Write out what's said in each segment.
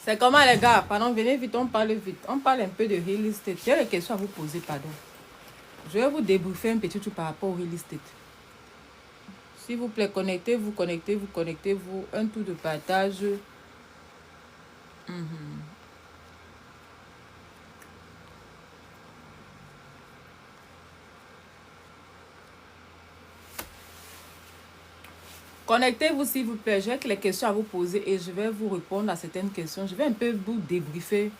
C'est comment les gars? Pardon, venez vite, on parle vite. On parle un peu de real estate. J'ai des questions à vous poser, pardon. Je vais vous débriefer un petit truc par rapport au real estate. S'il vous plaît, connectez-vous. Un tour de partage. Connectez-vous s'il vous plaît. J'ai les questions à vous poser et je vais vous répondre à certaines questions. Je vais un peu vous débriefer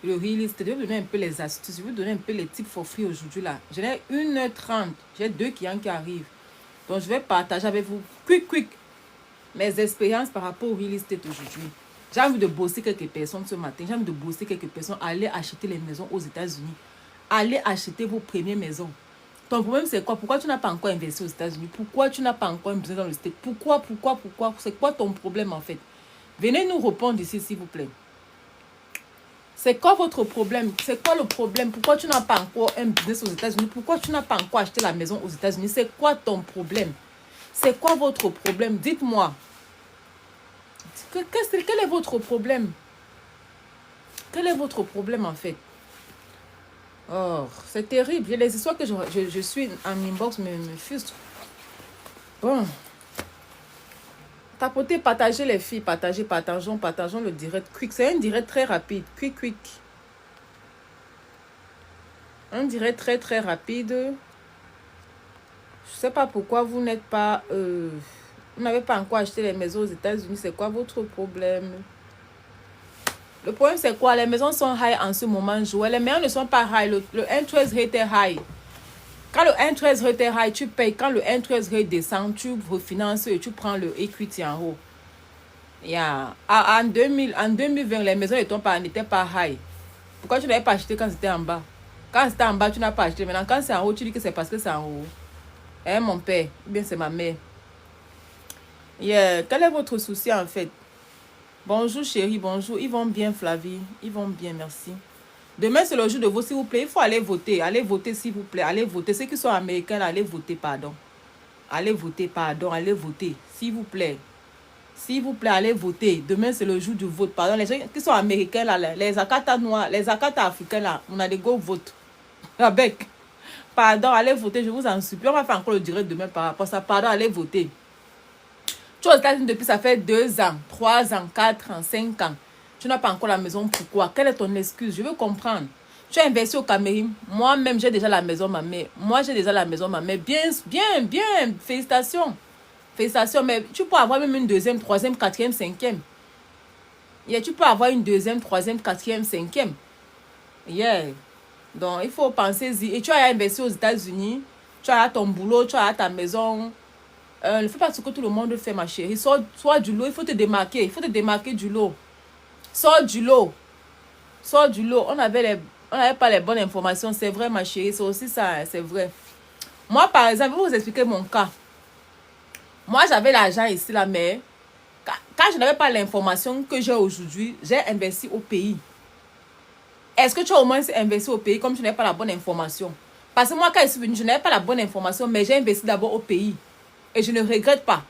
le real estate. Je vais vous donner un peu les astuces. Je vais vous donner un peu les tips for free aujourd'hui là. J'en ai 1h30. J'ai 2 clients qui arrivent. Donc je vais partager avec vous quick mes expériences par rapport au real estate aujourd'hui. J'ai envie de bosser quelques personnes ce matin. J'ai envie de bosser quelques personnes. Allez acheter les maisons aux États-Unis. Allez acheter vos premières maisons. Ton problème, c'est quoi? Pourquoi tu n'as pas encore investi aux États-Unis? Pourquoi tu n'as pas encore un business dans le state? Pourquoi? C'est quoi ton problème en fait? Venez nous répondre ici, s'il vous plaît. C'est quoi votre problème? C'est quoi le problème? Pourquoi tu n'as pas encore un business aux États-Unis? Pourquoi tu n'as pas encore acheté la maison aux États-Unis? C'est quoi ton problème? C'est quoi votre problème? Dites-moi. Quel est votre problème? Quel est votre problème en fait? Oh, c'est terrible. Les histoires que je suis en inbox me frustrent. Bon. Tapotez, partagez les filles. Partageons le direct. Quick. C'est un direct très rapide. Quick. Un direct très rapide. Je sais pas pourquoi vous n'êtes pas... vous n'avez pas encore acheté les maisons aux États-Unis. C'est quoi votre problème? Le problème, c'est quoi? Les maisons sont high en ce moment. Les maisons ne sont pas high. Le interest rate est high. Quand le interest rate est high, tu payes. Quand le interest rate descend, tu refinances et tu prends le equity en haut. En 2020, les maisons n'étaient pas high. Pourquoi tu n'avais pas acheté quand c'était en bas? Quand c'était en bas, tu n'as pas acheté. Maintenant, quand c'est en haut, tu dis que c'est parce que c'est en haut. Hein, mon père? Ou bien c'est ma mère? Quel est votre souci en fait? Bonjour chérie, bonjour. Ils vont bien Flavie? Ils vont bien, merci. Demain c'est le jour de vote, s'il vous plaît. Il faut aller voter. Allez voter s'il vous plaît. Allez voter. Ceux qui sont américains, là, allez voter, pardon. Allez voter, s'il vous plaît. S'il vous plaît, allez voter. Demain c'est le jour du vote, pardon. Les gens qui sont américains, là, les Akata noirs, les Akata africains, là, on a des go vote. Avec. Pardon, allez voter, je vous en supplie. On va faire encore le direct demain par rapport à ça. Pardon, allez voter. Tu es aux États-Unis depuis ça fait 2 ans, 3 ans, 4 ans, 5 ans. Tu n'as pas encore la maison. Pourquoi? Quelle est ton excuse? Je veux comprendre. Tu as investi au Cameroun. Moi-même, j'ai déjà la maison, ma mère. Bien. Félicitations. Mais tu peux avoir même une deuxième, troisième, quatrième, cinquième. Tu peux avoir une deuxième, troisième, quatrième, cinquième. Donc, il faut penser-y. Et tu as investi aux États-Unis. Tu as ton boulot, tu as ta maison. Ne fais pas ce que tout le monde fait, ma chérie. Sors du lot, il faut te démarquer. Il faut te démarquer du lot. Sors du lot. On n'avait pas les bonnes informations. C'est vrai, ma chérie. C'est aussi ça, c'est vrai. Moi, par exemple, je vais vous expliquer mon cas. Moi, j'avais l'argent ici, là, mais quand je n'avais pas l'information que j'ai aujourd'hui, j'ai investi au pays. Est-ce que tu as au moins investi au pays comme tu n'avais pas la bonne information? Parce que moi, quand je suis venue, je n'avais pas la bonne information, mais j'ai investi d'abord au pays. Et je ne regrette pas.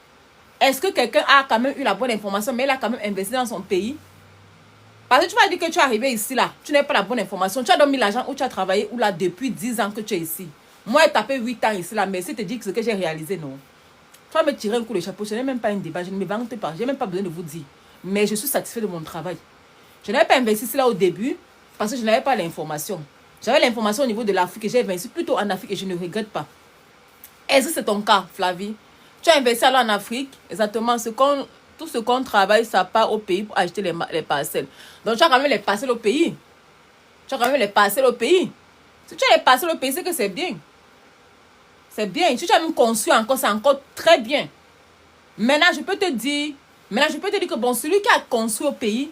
Est-ce que quelqu'un a quand même eu la bonne information, mais il a quand même investi dans son pays? Parce que tu vas dire que tu es arrivé ici, là, tu n'as pas la bonne information. Tu as dormi l'argent où tu as travaillé, ou là, depuis 10 ans que tu es ici. Moi, j'ai tapé 8 ans ici, là, mais si tu te dis que ce que j'ai réalisé, non. Tu vas me tirer un coup de chapeau. Ce n'est même pas un débat, je ne me vante pas. Je n'ai même pas besoin de vous dire. Mais je suis satisfait de mon travail. Je n'avais pas investi ici, là, au début, parce que je n'avais pas l'information. J'avais l'information au niveau de l'Afrique et j'ai investi plutôt en Afrique et je ne regrette pas. Est-ce que c'est ton cas, Flavie? Tu as investi alors en Afrique, exactement, tout ce qu'on travaille, ça part au pays pour acheter les parcelles. Donc tu as quand même les parcelles au pays. Si tu as les parcelles au pays, c'est que c'est bien. C'est bien. Si tu as même construit encore, c'est encore très bien. Maintenant, je peux te dire que bon, celui qui a construit au pays,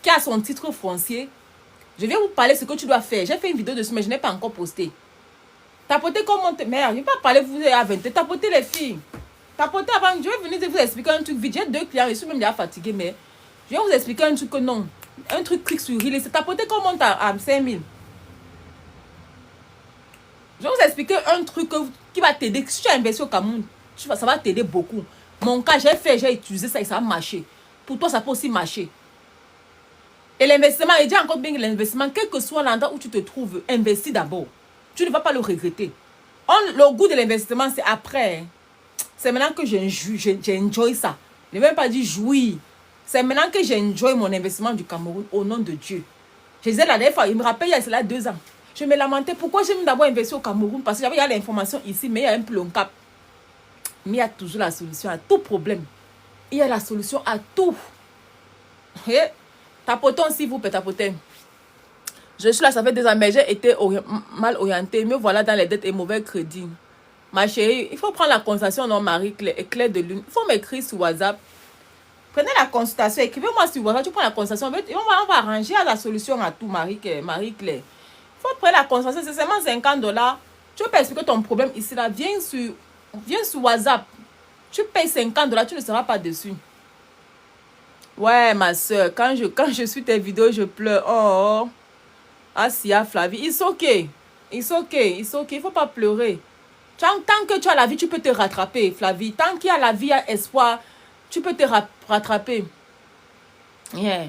qui a son titre foncier, je viens vous parler de ce que tu dois faire. J'ai fait une vidéo dessus, mais je n'ai pas encore posté. Tapotez comment... Merde, je ne vais pas parler vous à 20. Tapotez les filles. Tapotez avant. Je vais venir vous expliquer un truc vite. J'ai 2 clients, je suis même déjà fatigué, mais je vais vous expliquer un truc que non. Un truc clic sur Reel. C'est tapoter comment monte à 5000. Je vais vous expliquer un truc qui va t'aider. Si tu as investi au Cameroun, ça va t'aider beaucoup. Mon cas, j'ai utilisé ça et ça a marché. Pour toi, ça peut aussi marcher. Et l'investissement, il dit encore bien que l'investissement, quel que soit l'endroit où tu te trouves, investis d'abord. Tu ne vas pas le regretter. Le goût de l'investissement, c'est après. C'est maintenant que j'enjoy ça. Je ne vais même pas dire jouir. C'est maintenant que j'enjoy mon investissement du Cameroun au nom de Dieu. Je disais la dernière fois, il me rappelle, il y a cela 2 ans. Je me lamentais pourquoi j'ai d'abord investi au Cameroun. Parce que il y a l'information ici, mais il y a un peu long cap. Mais il y a toujours la solution à tout problème. Il y a la solution à tout. Et tapotons s'il vous plaît, tapotons. Je suis là, ça fait 2 ans, mais j'ai été mal orientée. Me voilà dans les dettes et mauvais crédits. Ma chérie, il faut prendre la consultation, non, Marie-Claire de Lune. Il faut m'écrire sur WhatsApp. Prenez la consultation, écrivez-moi sur WhatsApp, tu prends la consultation. On va arranger la solution à tout, Marie-Claire. Il faut prendre la consultation, c'est seulement $50. Tu peux expliquer ton problème ici, là. Viens sur WhatsApp. Tu payes $50, tu ne seras pas dessus. Ouais, ma soeur, quand je suis tes vidéos, je pleure. Oh, Asia, Flavie, it's okay. It's okay, it's okay, il ne faut pas pleurer. Tant que tu as la vie, tu peux te rattraper, Flavie. Tant qu'il y a la vie, il y a espoir, tu peux te rattraper. Yeah.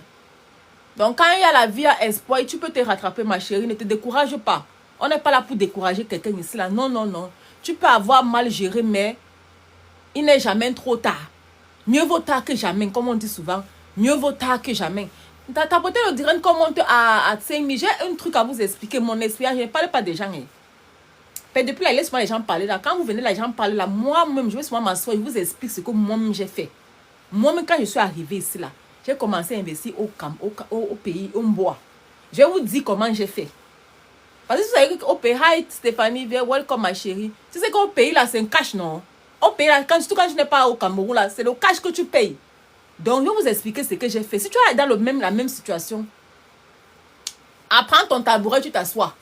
Donc, quand il y a la vie, il y a espoir, tu peux te rattraper, ma chérie. Ne te décourage pas. On n'est pas là pour décourager quelqu'un ici, là. Non, non, non. Tu peux avoir mal géré, mais il n'est jamais trop tard. Mieux vaut tard que jamais, comme on dit souvent. Mieux vaut tard que jamais. Ta beauté le dirait comme on te à 5 000. J'ai un truc à vous expliquer. Mon expérience, je ne parle pas des gens. Mais depuis là, laisse-moi les gens parler là. Quand vous venez, les gens parler là, moi-même, je vais souvent m'asseoir, je vous explique ce que moi-même j'ai fait. Moi-même, quand je suis arrivée ici là, j'ai commencé à investir au pays, au bois. Je vais vous dire comment j'ai fait. Parce que vous savez qu'au pays, hi Stéphanie, welcome ma chérie. Tu sais qu'au pays là, c'est un cash, non? Au pays là, surtout quand tu n'es pas au Cameroun là, c'est le cash que tu payes. Donc, je vais vous expliquer ce que j'ai fait. Si tu es dans la même situation, apprends ton tabouret, tu t'assois.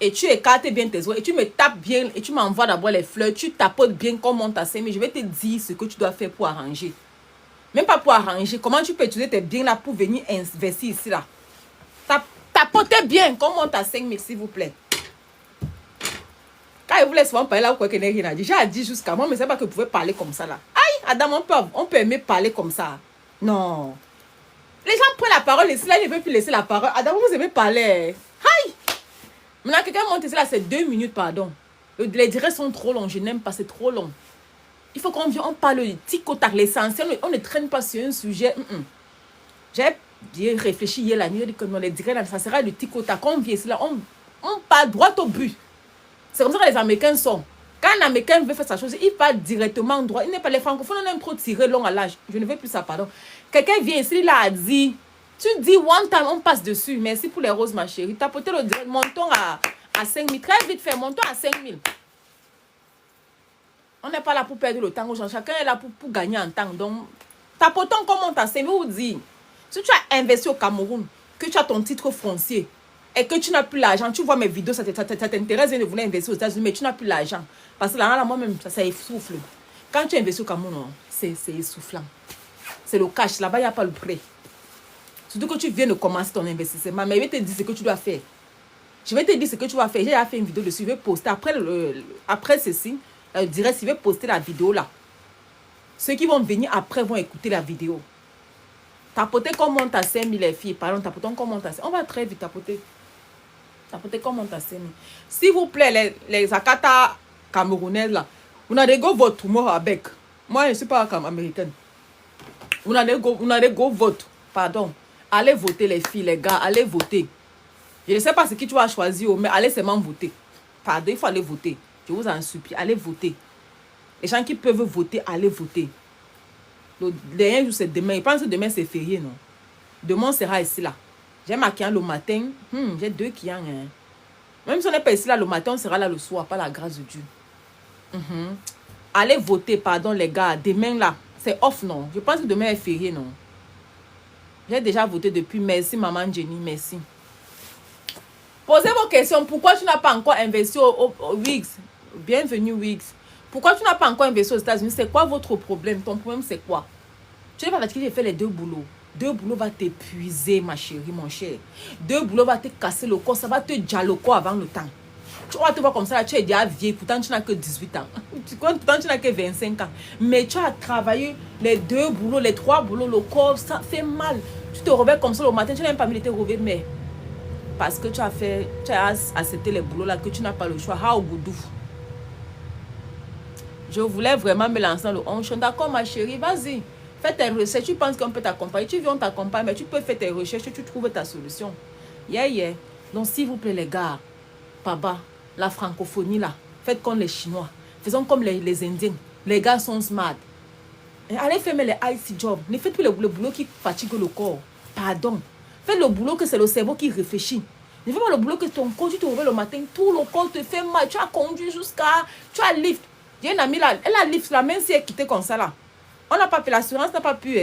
Et tu écartes bien tes oreilles. Et tu me tapes bien. Et tu m'envoies d'abord les fleurs. Tu tapotes bien comme on t'a fait. Mais je vais te dire ce que tu dois faire pour arranger. Même pas pour arranger. Comment tu peux utiliser tes biens là pour venir investir ici là. Tapotez bien comme on t'a 5 000 s'il vous plaît. Quand je vous laisse souvent parler là, quoi que rien a dit. J'ai dit jusqu'à moi, mais c'est pas que vous pouvez parler comme ça là. Aïe, Adam, on peut aimer parler comme ça. Non. Les gens prennent la parole ici là, ils ne veulent plus laisser la parole. Adam, vous aimez parler. Aïe. Maintenant, quelqu'un monte ici là, c'est 2 minutes, pardon. Les directs sont trop longs, je n'aime pas, c'est trop long. Il faut qu'on vienne, on parle du tic-au-tac, l'essentiel, on ne traîne pas sur un sujet. J'ai réfléchi hier la nuit, que les directs là, ça sera du tic-au-tac. On vient ici là, on part droit au but. C'est comme ça que les Américains sont. Quand un Américain veut faire sa chose, il part directement droit. Il n'est pas les francophones, on aime trop tirer long à l'âge. Je ne veux plus ça, pardon. Quelqu'un vient ici, il a dit... Tu dis one time, on passe dessus. Merci pour les roses, ma chérie. Tapotez le direct. Montons à 5 000. Très vite fait, montons à 5 000. On n'est pas là pour perdre le temps aux gens. Chacun est là pour gagner en temps. Donc, tapotons comme on t'a 5 000. Vous dit, si tu as investi au Cameroun, que tu as ton titre foncier et que tu n'as plus l'argent, tu vois mes vidéos, ça t'intéresse de vouloir investir aux États-Unis, mais tu n'as plus l'argent. Parce que là, moi-même, ça essouffle. Quand tu investis au Cameroun, c'est essoufflant. C'est le cash. Là-bas, il n'y a pas le prêt. Surtout que tu viens de commencer ton investissement. Mais je vais te dire ce que tu dois faire. Je vais te dire ce que tu vas faire. J'ai déjà fait une vidéo dessus. Je vais poster. Après ceci, je dirais si je vais poster la vidéo là. Ceux qui vont venir après vont écouter la vidéo. Tapoter comme on t'a 5 000 les filles. Pardon, tapotons comme on t'a 5 000. On va très vite tapoter. Tapoter comme on t'a 5 000. S'il vous plaît, les Akata camerounaises là. Vous n'avez go vote tomorrow avec. Moi, je ne suis pas comme américaine. Vous n'avez go vote. Pardon. Allez voter les filles, les gars, allez voter. Je ne sais pas ce que tu vas choisir, mais allez seulement voter. Pardon, il faut aller voter. Je vous en supplie, allez voter. Les gens qui peuvent voter, allez voter. Le dernier jour, c'est demain. Je pense que demain, c'est férié, non? Demain, on sera ici, là. J'ai marqué le matin. J'ai 2 qui ont. Même si on n'est pas ici, là, le matin, on sera là le soir, par la grâce de Dieu. Allez voter, pardon, les gars. Demain, là, c'est off, non? Je pense que demain est férié, non? J'ai déjà voté depuis. Merci, maman Jenny. Merci. Posez vos questions. Pourquoi tu n'as pas encore investi au Wix? Bienvenue, Wix. Pourquoi tu n'as pas encore investi aux États-Unis? C'est quoi votre problème? Ton problème, c'est quoi? Tu n'es pas fatigué, j'ai fait les 2 boulots. 2 boulots va t'épuiser, ma chérie, mon cher. 2 boulots va te casser le corps. Ça va te dialoguer le corps avant le temps. Tu vas te voir comme ça, là, tu es déjà vieille. Pourtant, tu n'as que 18 ans. Pourtant, tu n'as que 25 ans. Mais tu as travaillé les 2 boulots, les 3 boulots. Le corps, ça fait mal. Tu te réveilles comme ça le matin, tu n'as même pas envie de te réveiller, mais parce que tu as accepté les boulots là, que tu n'as pas le choix. How goudou. Je voulais vraiment me lancer dans le honchon. D'accord, ma chérie, vas-y. Fais tes recherches. Tu penses qu'on peut t'accompagner. Tu viens, on t'accompagne, mais tu peux faire tes recherches. Tu trouves ta solution. Yeah. Donc, s'il vous plaît, les gars, papa, la francophonie là, faites comme les Chinois. Faisons comme les Indiens. Les gars sont smart. Et allez faire les IC jobs. Ne faites plus le boulot qui fatigue le corps. Pardon. Faites le boulot que c'est le cerveau qui réfléchit. Ne fais pas le boulot que ton corps, tu te réveilles le matin, tout le corps te fait mal. Tu as conduit jusqu'à... Tu as lift. J'ai une amie là, elle a lift là, même si elle quittait comme ça là. On n'a pas pu, l'assurance n'a pas pu.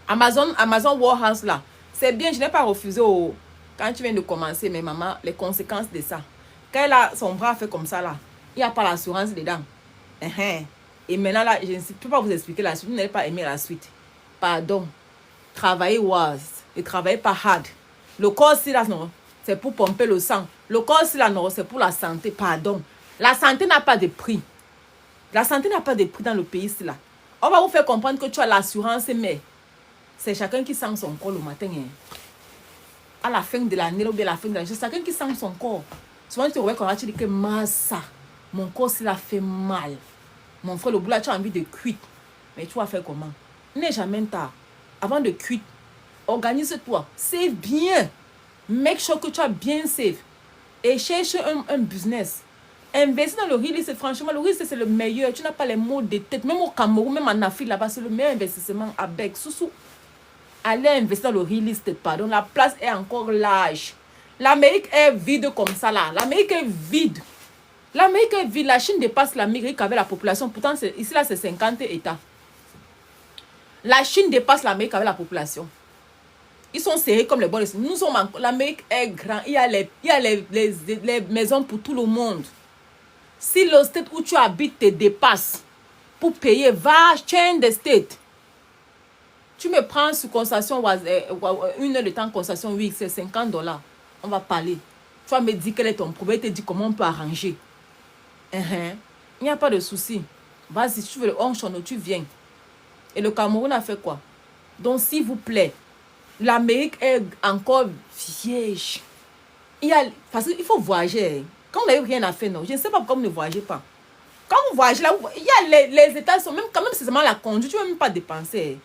Amazon Warehouse là. C'est bien, je n'ai pas refusé quand tu viens de commencer, mais maman, les conséquences de ça. Quand elle a son bras fait comme ça là, il n'y a pas l'assurance dedans. Et maintenant là, je ne peux pas vous expliquer la suite. Vous n'allez pas aimer la suite. Pardon. Travailler et travailler pas hard. Le corps si là, non, c'est pour pomper le sang. Le corps si là, non, c'est pour la santé. Pardon. La santé n'a pas de prix. La santé n'a pas de prix dans le pays ici là. On va vous faire comprendre que tu as l'assurance, mais c'est chacun qui sent son corps le matin. À la fin de l'année ou bien à la fin de l'année, c'est chacun qui sent son corps. Souvent, tu te revois quand tu dis que massa, mon corps s'il fait mal. Mon frère, le boulot, tu as envie de cuire. Mais tu vas faire comment? N'est jamais tard. Avant de cuire, organise-toi. Save bien. Make sure que tu as bien save. Et cherche un business. Investir dans le real estate, franchement, le real estate, c'est le meilleur. Tu n'as pas les mots de tête. Même au Cameroun, même en Afrique, là-bas, c'est le meilleur investissement avec. Sous. Allez investir dans le real estate, pardon. La place est encore large. L'Amérique est vide comme ça, là. L'Amérique est vide. L'Amérique est vide. La Chine dépasse l'Amérique avec la population. Pourtant, ici, là, c'est 50 États. La Chine dépasse l'Amérique avec la population. Ils sont serrés comme les bonnes. Nous sommes l'Amérique est grand. Il y a les maisons pour tout le monde. Si le state où tu habites te dépasse, pour payer, va change the state. Tu me prends sous concession, une heure de temps concession, oui, c'est $50. On va parler. Tu vas me dire quel est ton problème, te dire comment on peut arranger. Il n'y a pas de souci. Vas-y, si tu veux le honchon, tu viens. Et le Cameroun a fait quoi? Donc, s'il vous plaît, l'Amérique est encore vieille. Parce qu'il faut voyager. Quand vous n'avez rien à faire, non. Je ne sais pas pourquoi vous ne voyagez pas. Quand vous voyagez là, il y a les États sont même quand même c'est seulement la conduite. Tu ne veux même pas dépenser.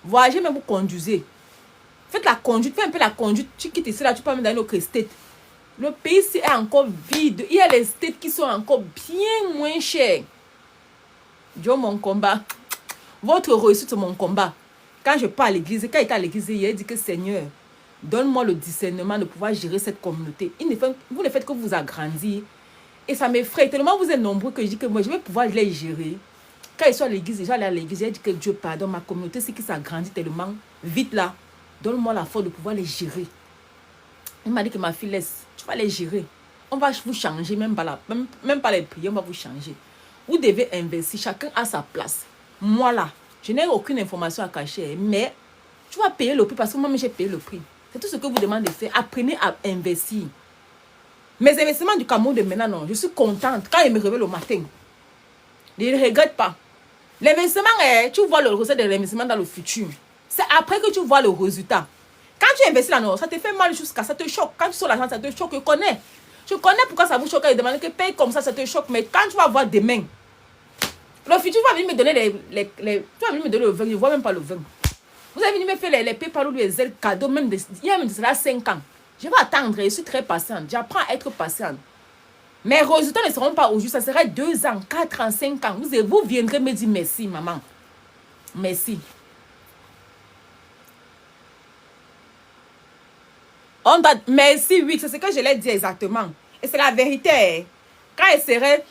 Voyagez, mais vous conduisez. Faites la conduite, faites un peu la conduite. Tu quittes ici là, tu peux même dans une autre state. Le pays ici est encore vide. Il y a les states qui sont encore bien moins chers. Dieu, mon combat. Votre réussite, c'est mon combat. Quand je pars à l'église, quand il était à l'église, il dit que Seigneur, donne-moi le discernement de pouvoir gérer cette communauté. Vous ne faites que vous agrandir. Et ça m'effraie tellement, vous êtes nombreux que je dis que moi, je vais pouvoir les gérer. Quand ils sont à l'église, j'allais à l'église, j'ai dit que Dieu pardonne ma communauté, c'est qui s'agrandit tellement vite là. Donne-moi la force de pouvoir les gérer. Il m'a dit que ma fille, laisse, tu vas les gérer. On va vous changer, même pas les prier, on va vous changer. Vous devez investir, chacun à sa place. Moi là, je n'ai aucune information à cacher, mais tu vas payer le prix parce que moi-même j'ai payé le prix. C'est tout ce que vous demandez de faire. Apprenez à investir. Mes investissements du Cameroun de maintenant, non, je suis contente quand ils me réveillent le matin. Je ne regrette pas. L'investissement, tu vois le résultat de l'investissement dans le futur. C'est après que tu vois le résultat. Quand tu investis là, non, ça te fait mal jusqu'à ça te choque. Quand tu sors l'argent, ça te choque. Je connais. Je connais pourquoi ça vous choque. Ils demandent que paye comme ça te choque. Mais quand tu vas voir demain, le futur va venir me donner tu vas venir me donner le vin. Je ne vois même pas le vin. Vous avez venu me faire les PayPal ou les ailes cadeaux, il y a même de cela 5 ans. Je vais attendre. Je suis très patiente. J'apprends à être patiente. Mes résultats ne seront pas aujourd'hui. Ça sera 2 ans, 4 ans, 5 ans. Vous viendrez me dire merci, maman. Merci. Merci, oui, c'est ce que je l'ai dit exactement. Et c'est la vérité. Quand elle serait...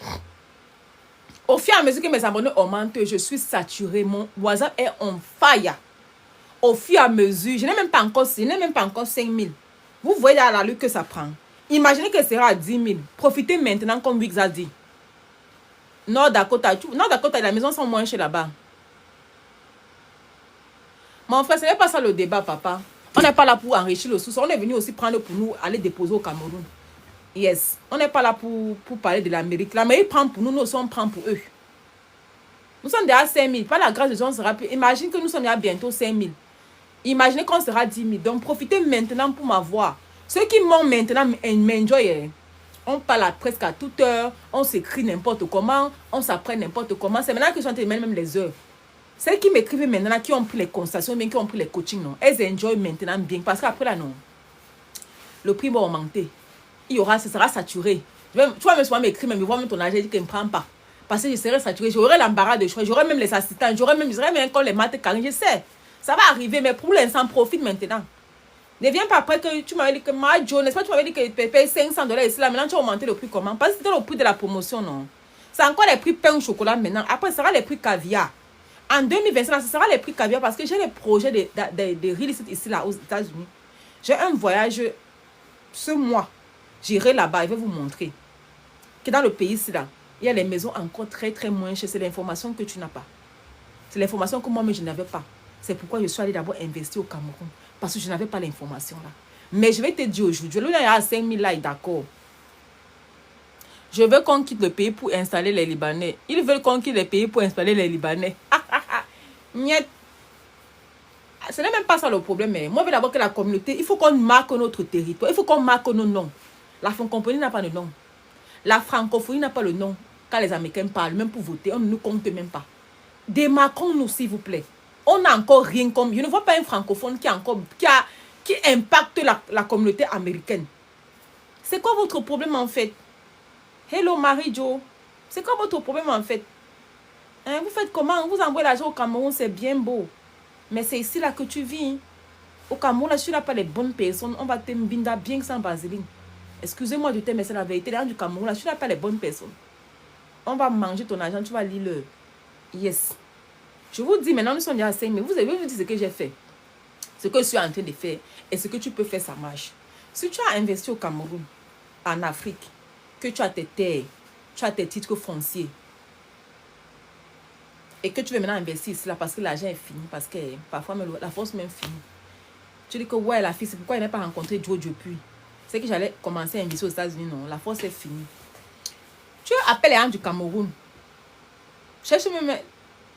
Au fur et à mesure que mes abonnés augmentent, je suis saturée. Mon WhatsApp est on fire. Au fur et à mesure, je n'ai même pas encore 5 000. Vous voyez à la lutte que ça prend. Imaginez que ce sera à 10 000. Profitez maintenant comme Wix a dit. Nord Dakota, les maisons sont moins chères là-bas. Mon frère, ce n'est pas ça le débat, papa. On n'est pas là pour enrichir le sous-sol. On est venu aussi prendre pour nous, aller déposer au Cameroun. Yes. On n'est pas là pour parler de l'Amérique. L'Amérique prend pour nous, nous aussi on prend pour eux. Nous sommes déjà à 5 000. Par la grâce de Dieu, on sera plus. Imagine que nous sommes déjà bientôt 5 000. Imaginez qu'on sera 10 000. Donc, profitez maintenant pour m'avoir. Ceux qui m'ont maintenant m'enjoy. On parle presque à toute heure. On s'écrit n'importe comment. On s'apprend n'importe comment. C'est maintenant que je suis en train de mettre même les heures. Celles qui m'écrivent maintenant, qui ont pris les consultations, bien qui ont pris les coachings, non, elles enjoy maintenant bien. Parce qu'après là, non, le prix va augmenter. Ce sera saturé. Tu vas même souvent m'écrire, mais voir même ton âge, je dis qu'il ne me prend pas. Parce que je serai saturé. J'aurai l'embarras de choix. J'aurai même les assistants. J'aurai même quand les maths carrés. Je sais. Ça va arriver, mais pour l'instant, profite maintenant. Ne viens pas après que tu m'avais dit que Joe, n'est-ce pas, tu m'avais dit que tu payes $500 ici, là. Maintenant, tu as augmenté le prix comment? Parce que c'était le prix de la promotion, non? C'est encore les prix pain au chocolat maintenant. Après, ce sera les prix caviar. En 2025, ce sera les prix caviar parce que j'ai les projets de real estate ici, là, aux États-Unis. J'ai un voyage ce mois. J'irai là-bas, je vais vous montrer que dans le pays ici, là, il y a les maisons encore très, très moins chères. C'est l'information que tu n'as pas. C'est l'information que moi-même, je n'avais pas. C'est pourquoi je suis allée d'abord investir au Cameroun. Parce que je n'avais pas l'information là. Mais je vais te dire aujourd'hui, le là, il y a 5 000 là, d'accord. Je veux qu'on quitte le pays pour installer les Libanais. Ils veulent qu'on quitte le pays pour installer les Libanais. Niet. Ce n'est même pas ça le problème. Mais moi, je veux d'abord que la communauté, il faut qu'on marque notre territoire. Il faut qu'on marque nos noms. La francophonie n'a pas de nom. La francophonie n'a pas le nom. Quand les Américains parlent, même pour voter, on ne nous compte même pas. Démarquons-nous, s'il vous plaît. On n'a encore rien comme... Je ne vois pas un francophone qui impacte la communauté américaine. C'est quoi votre problème en fait? Hello Marie-Jo. C'est quoi votre problème en fait? Hein, vous faites comment? Vous envoyez l'argent au Cameroun, c'est bien beau. Mais c'est ici là que tu vis. Au Cameroun, là, si tu n'as pas les bonnes personnes, on va te mbinda bien que sans vaseline. Excusez-moi de te, mais c'est la vérité. Dans du Cameroun, là, si tu n'as pas les bonnes personnes, on va manger ton argent, tu vas lire le... Yes. Je vous dis, maintenant, nous sommes déjà à 5 000. Vous avez vu ce que j'ai fait. Ce que je suis en train de faire. Et ce que tu peux faire, ça marche. Si tu as investi au Cameroun, en Afrique, que tu as tes terres, tu as tes titres fonciers, et que tu veux maintenant investir ici, là, parce que l'argent est fini, parce que parfois, même, la force même finit. Tu dis que, ouais, la fille, c'est pourquoi elle n'a pas rencontré Joe depuis. C'est que j'allais commencer à investir aux États-Unis. Non, la force est finie. Tu appelles les gens du Cameroun. Cherche même...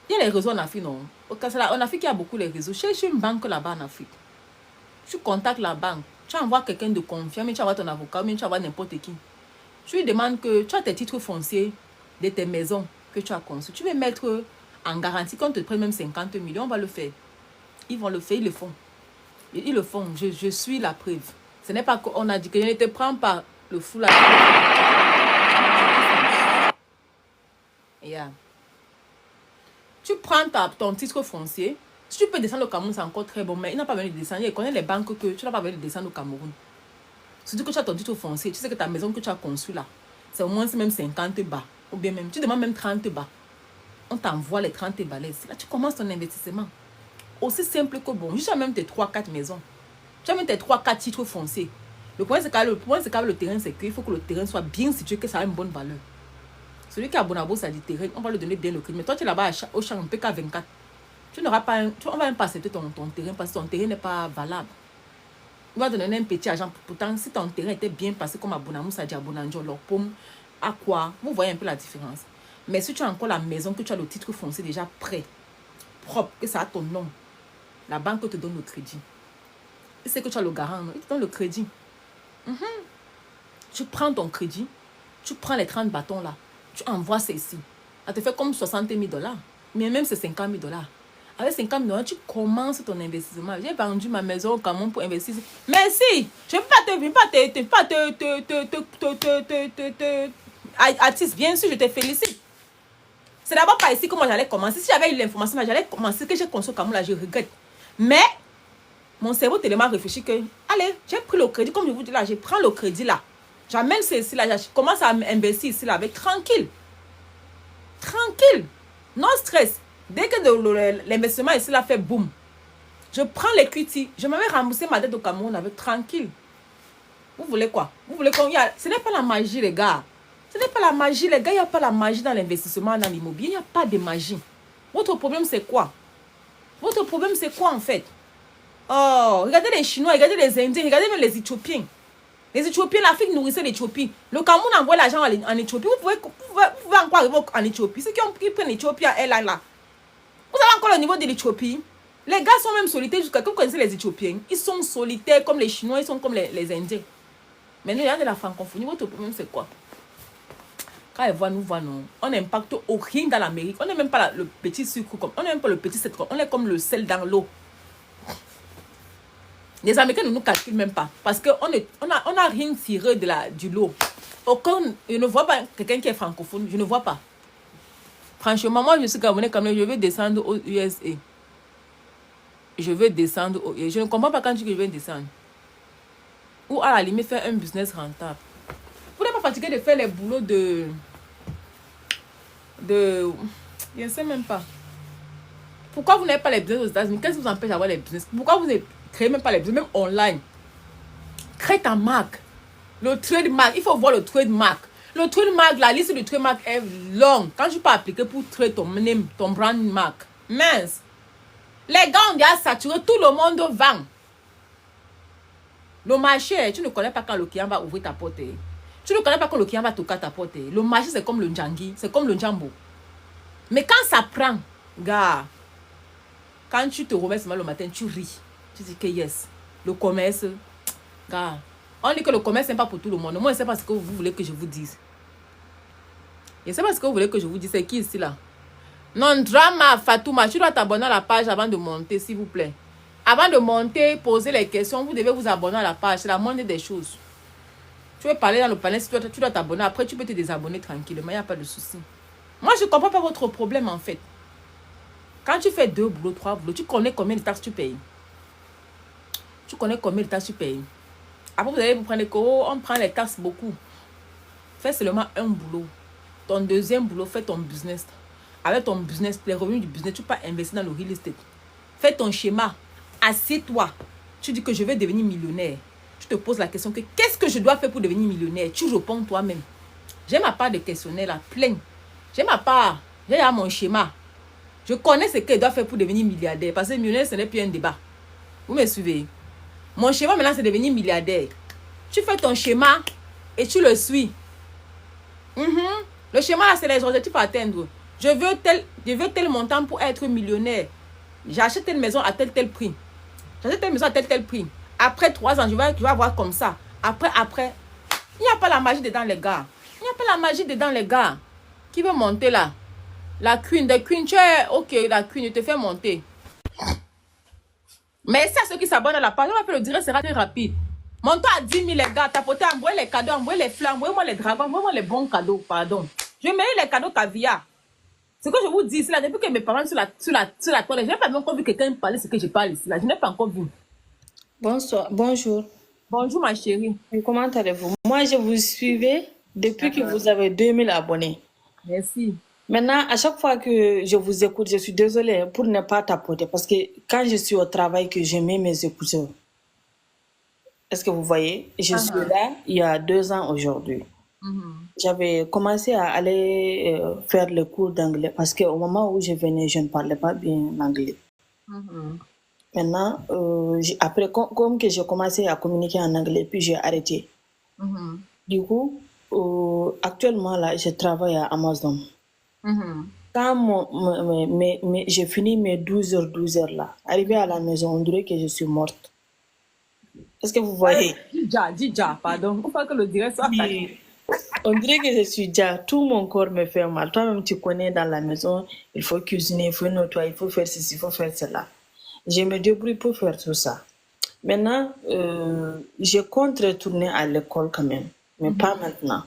Il y a les réseaux en Afrique, non? En Afrique, il y a beaucoup les réseaux. Cherche une banque là-bas en Afrique. Tu contactes la banque. Tu envoies quelqu'un de confiance, mais tu envoies ton avocat, mais tu envoies n'importe qui. Tu lui demandes que tu as tes titres fonciers de tes maisons que tu as construites. Tu veux mettre en garantie qu'on te prenne même 50 millions, on va le faire. Ils vont le faire, ils le font. Ils le font. Je suis la preuve. Ce n'est pas qu'on a dit que je ne te prends pas le fou là. Yeah. Tu prends ton titre foncier. Si tu peux descendre au Cameroun, c'est encore très bon. Mais il n'a pas besoin de descendre. Il connaît les banques que tu n'as pas besoin de descendre au Cameroun. Surtout que tu as ton titre foncier. Tu sais que ta maison que tu as conçue là, c'est au moins même 50 bas. Ou bien même, tu demandes même 30 bas. On t'envoie les 30 balaises. Là, tu commences ton investissement. Aussi simple que bon. Juste même tes 3-4 maisons. Tu as même tes 3-4 titres fonciers. Le point, c'est que le terrain, c'est qu'il faut que le terrain soit bien situé, que ça a une bonne valeur. Celui qui a Bonabo, ça dit terrain, on va lui donner bien le crédit. Mais toi, tu es là-bas au champ, un PK24. Tu n'auras pas on va même pas accepter ton terrain parce que ton terrain n'est pas valable. On va te donner un petit argent. Pourtant, si ton terrain était bien passé comme à Bonamou, ça dit à Bonanjo, leur pomme, à quoi? Vous voyez un peu la différence. Mais si tu as encore la maison, que tu as le titre foncier déjà prêt, propre, que ça a ton nom, la banque te donne le crédit. Et c'est que tu as le garant, il te donne le crédit. Tu prends ton crédit, tu prends les 30 bâtons là, tu envoies ceci. Ça te fait comme 60 000 $. Mais même c'est 50 000 $. Avec 50 000 $, tu commences ton investissement. J'ai vendu ma maison au Cameroun pour investir. Mais si, je ne veux pas artiste, bien sûr, je te félicite. C'est d'abord pas ici que moi j'allais commencer. Si j'avais eu l'information, j'allais commencer, que j'ai construit au Cameroun, là, je regrette. Mais, mon cerveau tellement réfléchi que, allez, j'ai pris le crédit, comme je vous dis là, je prends le crédit là. J'amène ceci là, je commence à investir ici là, avec tranquille. Tranquille. Non stress. Dès que l'investissement ici là fait boum, je prends l'equity, je m'avais remboursé ma dette au Cameroun avec tranquille. Vous voulez quoi? Vous voulez qu'on y a... Ce n'est pas la magie, les gars. Ce n'est pas la magie, les gars. Il n'y a pas la magie dans l'investissement, dans l'immobilier. Il n'y a pas de magie. Votre problème, c'est quoi? Votre problème, c'est quoi en fait? Oh, regardez les Chinois, regardez les Indiens, regardez même les Éthiopiens. Les Éthiopiens, l'Afrique nourrissait l'Éthiopie. Le Cameroun envoie l'argent en Éthiopie. Vous pouvez encore arriver en Éthiopie. Ceux qui prennent l'Éthiopie, elle là. Vous avez encore le niveau de l'Éthiopie. Les gars sont même solitaires jusqu'à... Comme vous connaissez les Éthiopiens, ils sont solitaires comme les Chinois, ils sont comme les Indiens. Mais nous, il y a de la francophonie. Votre problème, c'est quoi? Quand ils voient, nous voient, non. On n'impacte rien dans l'Amérique. On n'est même pas le petit sucre, on n'est même pas le petit sel. On est comme le sel dans l'eau. Les Américains ne nous calculent même pas. Parce qu'on a rien tiré du lot. Je ne vois pas quelqu'un qui est francophone. Je ne vois pas. Franchement, moi, je suis Camerounais quand même. Je veux descendre aux USA. Je veux descendre aux USA. Je ne comprends pas quand je veux descendre. Ou à la limite, faire un business rentable. Vous n'êtes pas fatigué de faire les boulots de... Je ne sais même pas. Pourquoi vous n'avez pas les business aux États-Unis? Qu'est-ce qui vous empêche d'avoir les business? Pourquoi vous ne créez même pas les business, même online? Crée ta marque. Le trademark, il faut voir le trademark. Le trademark, la liste de trademark est longue. Quand je peux appliquer pour créer ton name, ton brand mark. Mince. Les gars ont déjà saturé, tout le monde vend. Le marché, tu ne connais pas quand le client va ouvrir ta porte. Tu ne connais pas quand le client va toquer ta porte. Le marché, c'est comme le Ndjangi, c'est comme le Njambo. Mais quand ça prend, gars, quand tu te remets seulement le matin, tu ris. Tu dis que yes, le commerce, gars, on dit que le commerce n'est pas pour tout le monde. Moi, je ne sais pas ce que vous voulez que je vous dise. Je ne sais pas ce que vous voulez que je vous dise. C'est qui ici, là? Non, drama, Fatouma, tu dois t'abonner à la page avant de monter, s'il vous plaît. Avant de monter, poser les questions, vous devez vous abonner à la page. C'est la moindre des choses. Tu veux parler dans le panel, tu dois t'abonner. Après, tu peux te désabonner tranquillement. Il n'y a pas de souci. Moi, je ne comprends pas votre problème, en fait. Quand tu fais 2 boulots, 3 boulots, tu connais combien de taxes tu payes? Tu connais combien de taxes tu payes? Après, vous allez vous prendre que, oh, on prend les taxes beaucoup. Fais seulement un boulot. Ton deuxième boulot, fais ton business. Avec ton business, les revenus du business, tu peux investir dans le real estate. Fais ton schéma. Assieds-toi. Tu dis que je vais devenir millionnaire. Tu te poses la question que qu'est-ce que je dois faire pour devenir millionnaire? Tu réponds toi-même. J'ai ma part de questionnaire là, plein. J'ai ma part. J'ai mon schéma. Je connais ce que je dois faire pour devenir milliardaire. Parce que millionnaire, ce n'est plus un débat. Vous me suivez? Mon schéma maintenant, c'est devenir milliardaire. Tu fais ton schéma et tu le suis. Le schéma là, c'est les objectifs à atteindre. Je veux tel montant pour être millionnaire. J'achète une maison à tel prix. J'achète une maison à tel prix. Après 3 ans, je vais avoir comme ça. Après, il n'y a pas la magie dedans, les gars. Il n'y a pas la magie dedans, les gars. Qui veut monter là? La queen, tu es... Ok, la queen, je te fais monter. Mais c'est à ceux qui s'abonnent à la page. On va faire le direct, sera très rapide. Monte-toi à 10 000, les gars. Tapotez, envoyez les cadeaux, envoyez les fleurs, envoyez-moi les dragons, envoyez-moi les bons cadeaux, pardon. Je mets les cadeaux caviar. Ce que je vous dis ici, là, depuis que mes parents sur la toile, je n'ai pas encore vu quelqu'un parler ce que je parle ici, là. Je n'ai pas encore vu. Bonsoir, bonjour. Bonjour, ma chérie. Et comment allez-vous? Moi, je vous suivais depuis que vous avez 2000 abonnés. Merci. Maintenant, à chaque fois que je vous écoute, je suis désolée pour ne pas tapoter parce que quand je suis au travail, que je mets mes écouteurs. Est-ce que vous voyez? Je suis là il y a 2 ans aujourd'hui. J'avais commencé à aller faire le cours d'anglais parce qu'au moment où je venais, je ne parlais pas bien l'anglais. Maintenant, après, comme que j'ai commencé à communiquer en anglais, puis j'ai arrêté. Du coup, actuellement, là, je travaille à Amazon. Quand j'ai fini mes 12 heures là, arrivé à la maison, on dirait que je suis morte. Est-ce que vous voyez? Dis déjà, pardon. Il faut pas que le direct soit... On dirait que je suis déjà, tout mon corps me fait mal. Toi-même, tu connais dans la maison, il faut cuisiner, il faut nettoyer, il faut faire ceci, il faut faire cela. Je me débrouille pour faire tout ça. Maintenant, je compte retourner à l'école quand même, mais pas maintenant.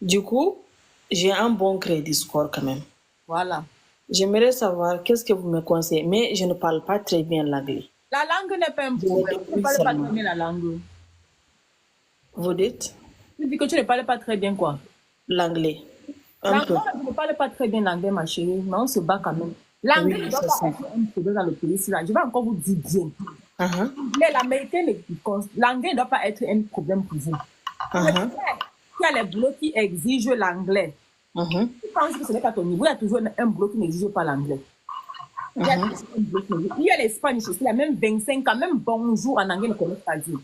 Du coup, j'ai un bon crédit score quand même. Voilà. J'aimerais savoir qu'est-ce que vous me conseillez, mais je ne parle pas très bien l'anglais. La langue n'est pas un problème. Tu ne parles pas très bien la langue. Vous dites? Tu dis que tu ne parles pas très bien quoi? L'anglais. Un peu. Je ne parle pas très bien l'anglais, ma chérie, mais on se bat quand même. L'anglais ne doit pas être un problème dans le pays. Je vais encore vous dire bien. L'américain, l'anglais ne doit pas être un problème pour vous. Il y a les boulots qui exigent l'anglais. Tu penses que ce n'est pas ton niveau, il y a toujours un boulot qui n'exige pas l'anglais. Il y a l'Espagne aussi, il y a même 25 ans, même bonjour en anglais ne connaissent pas dire.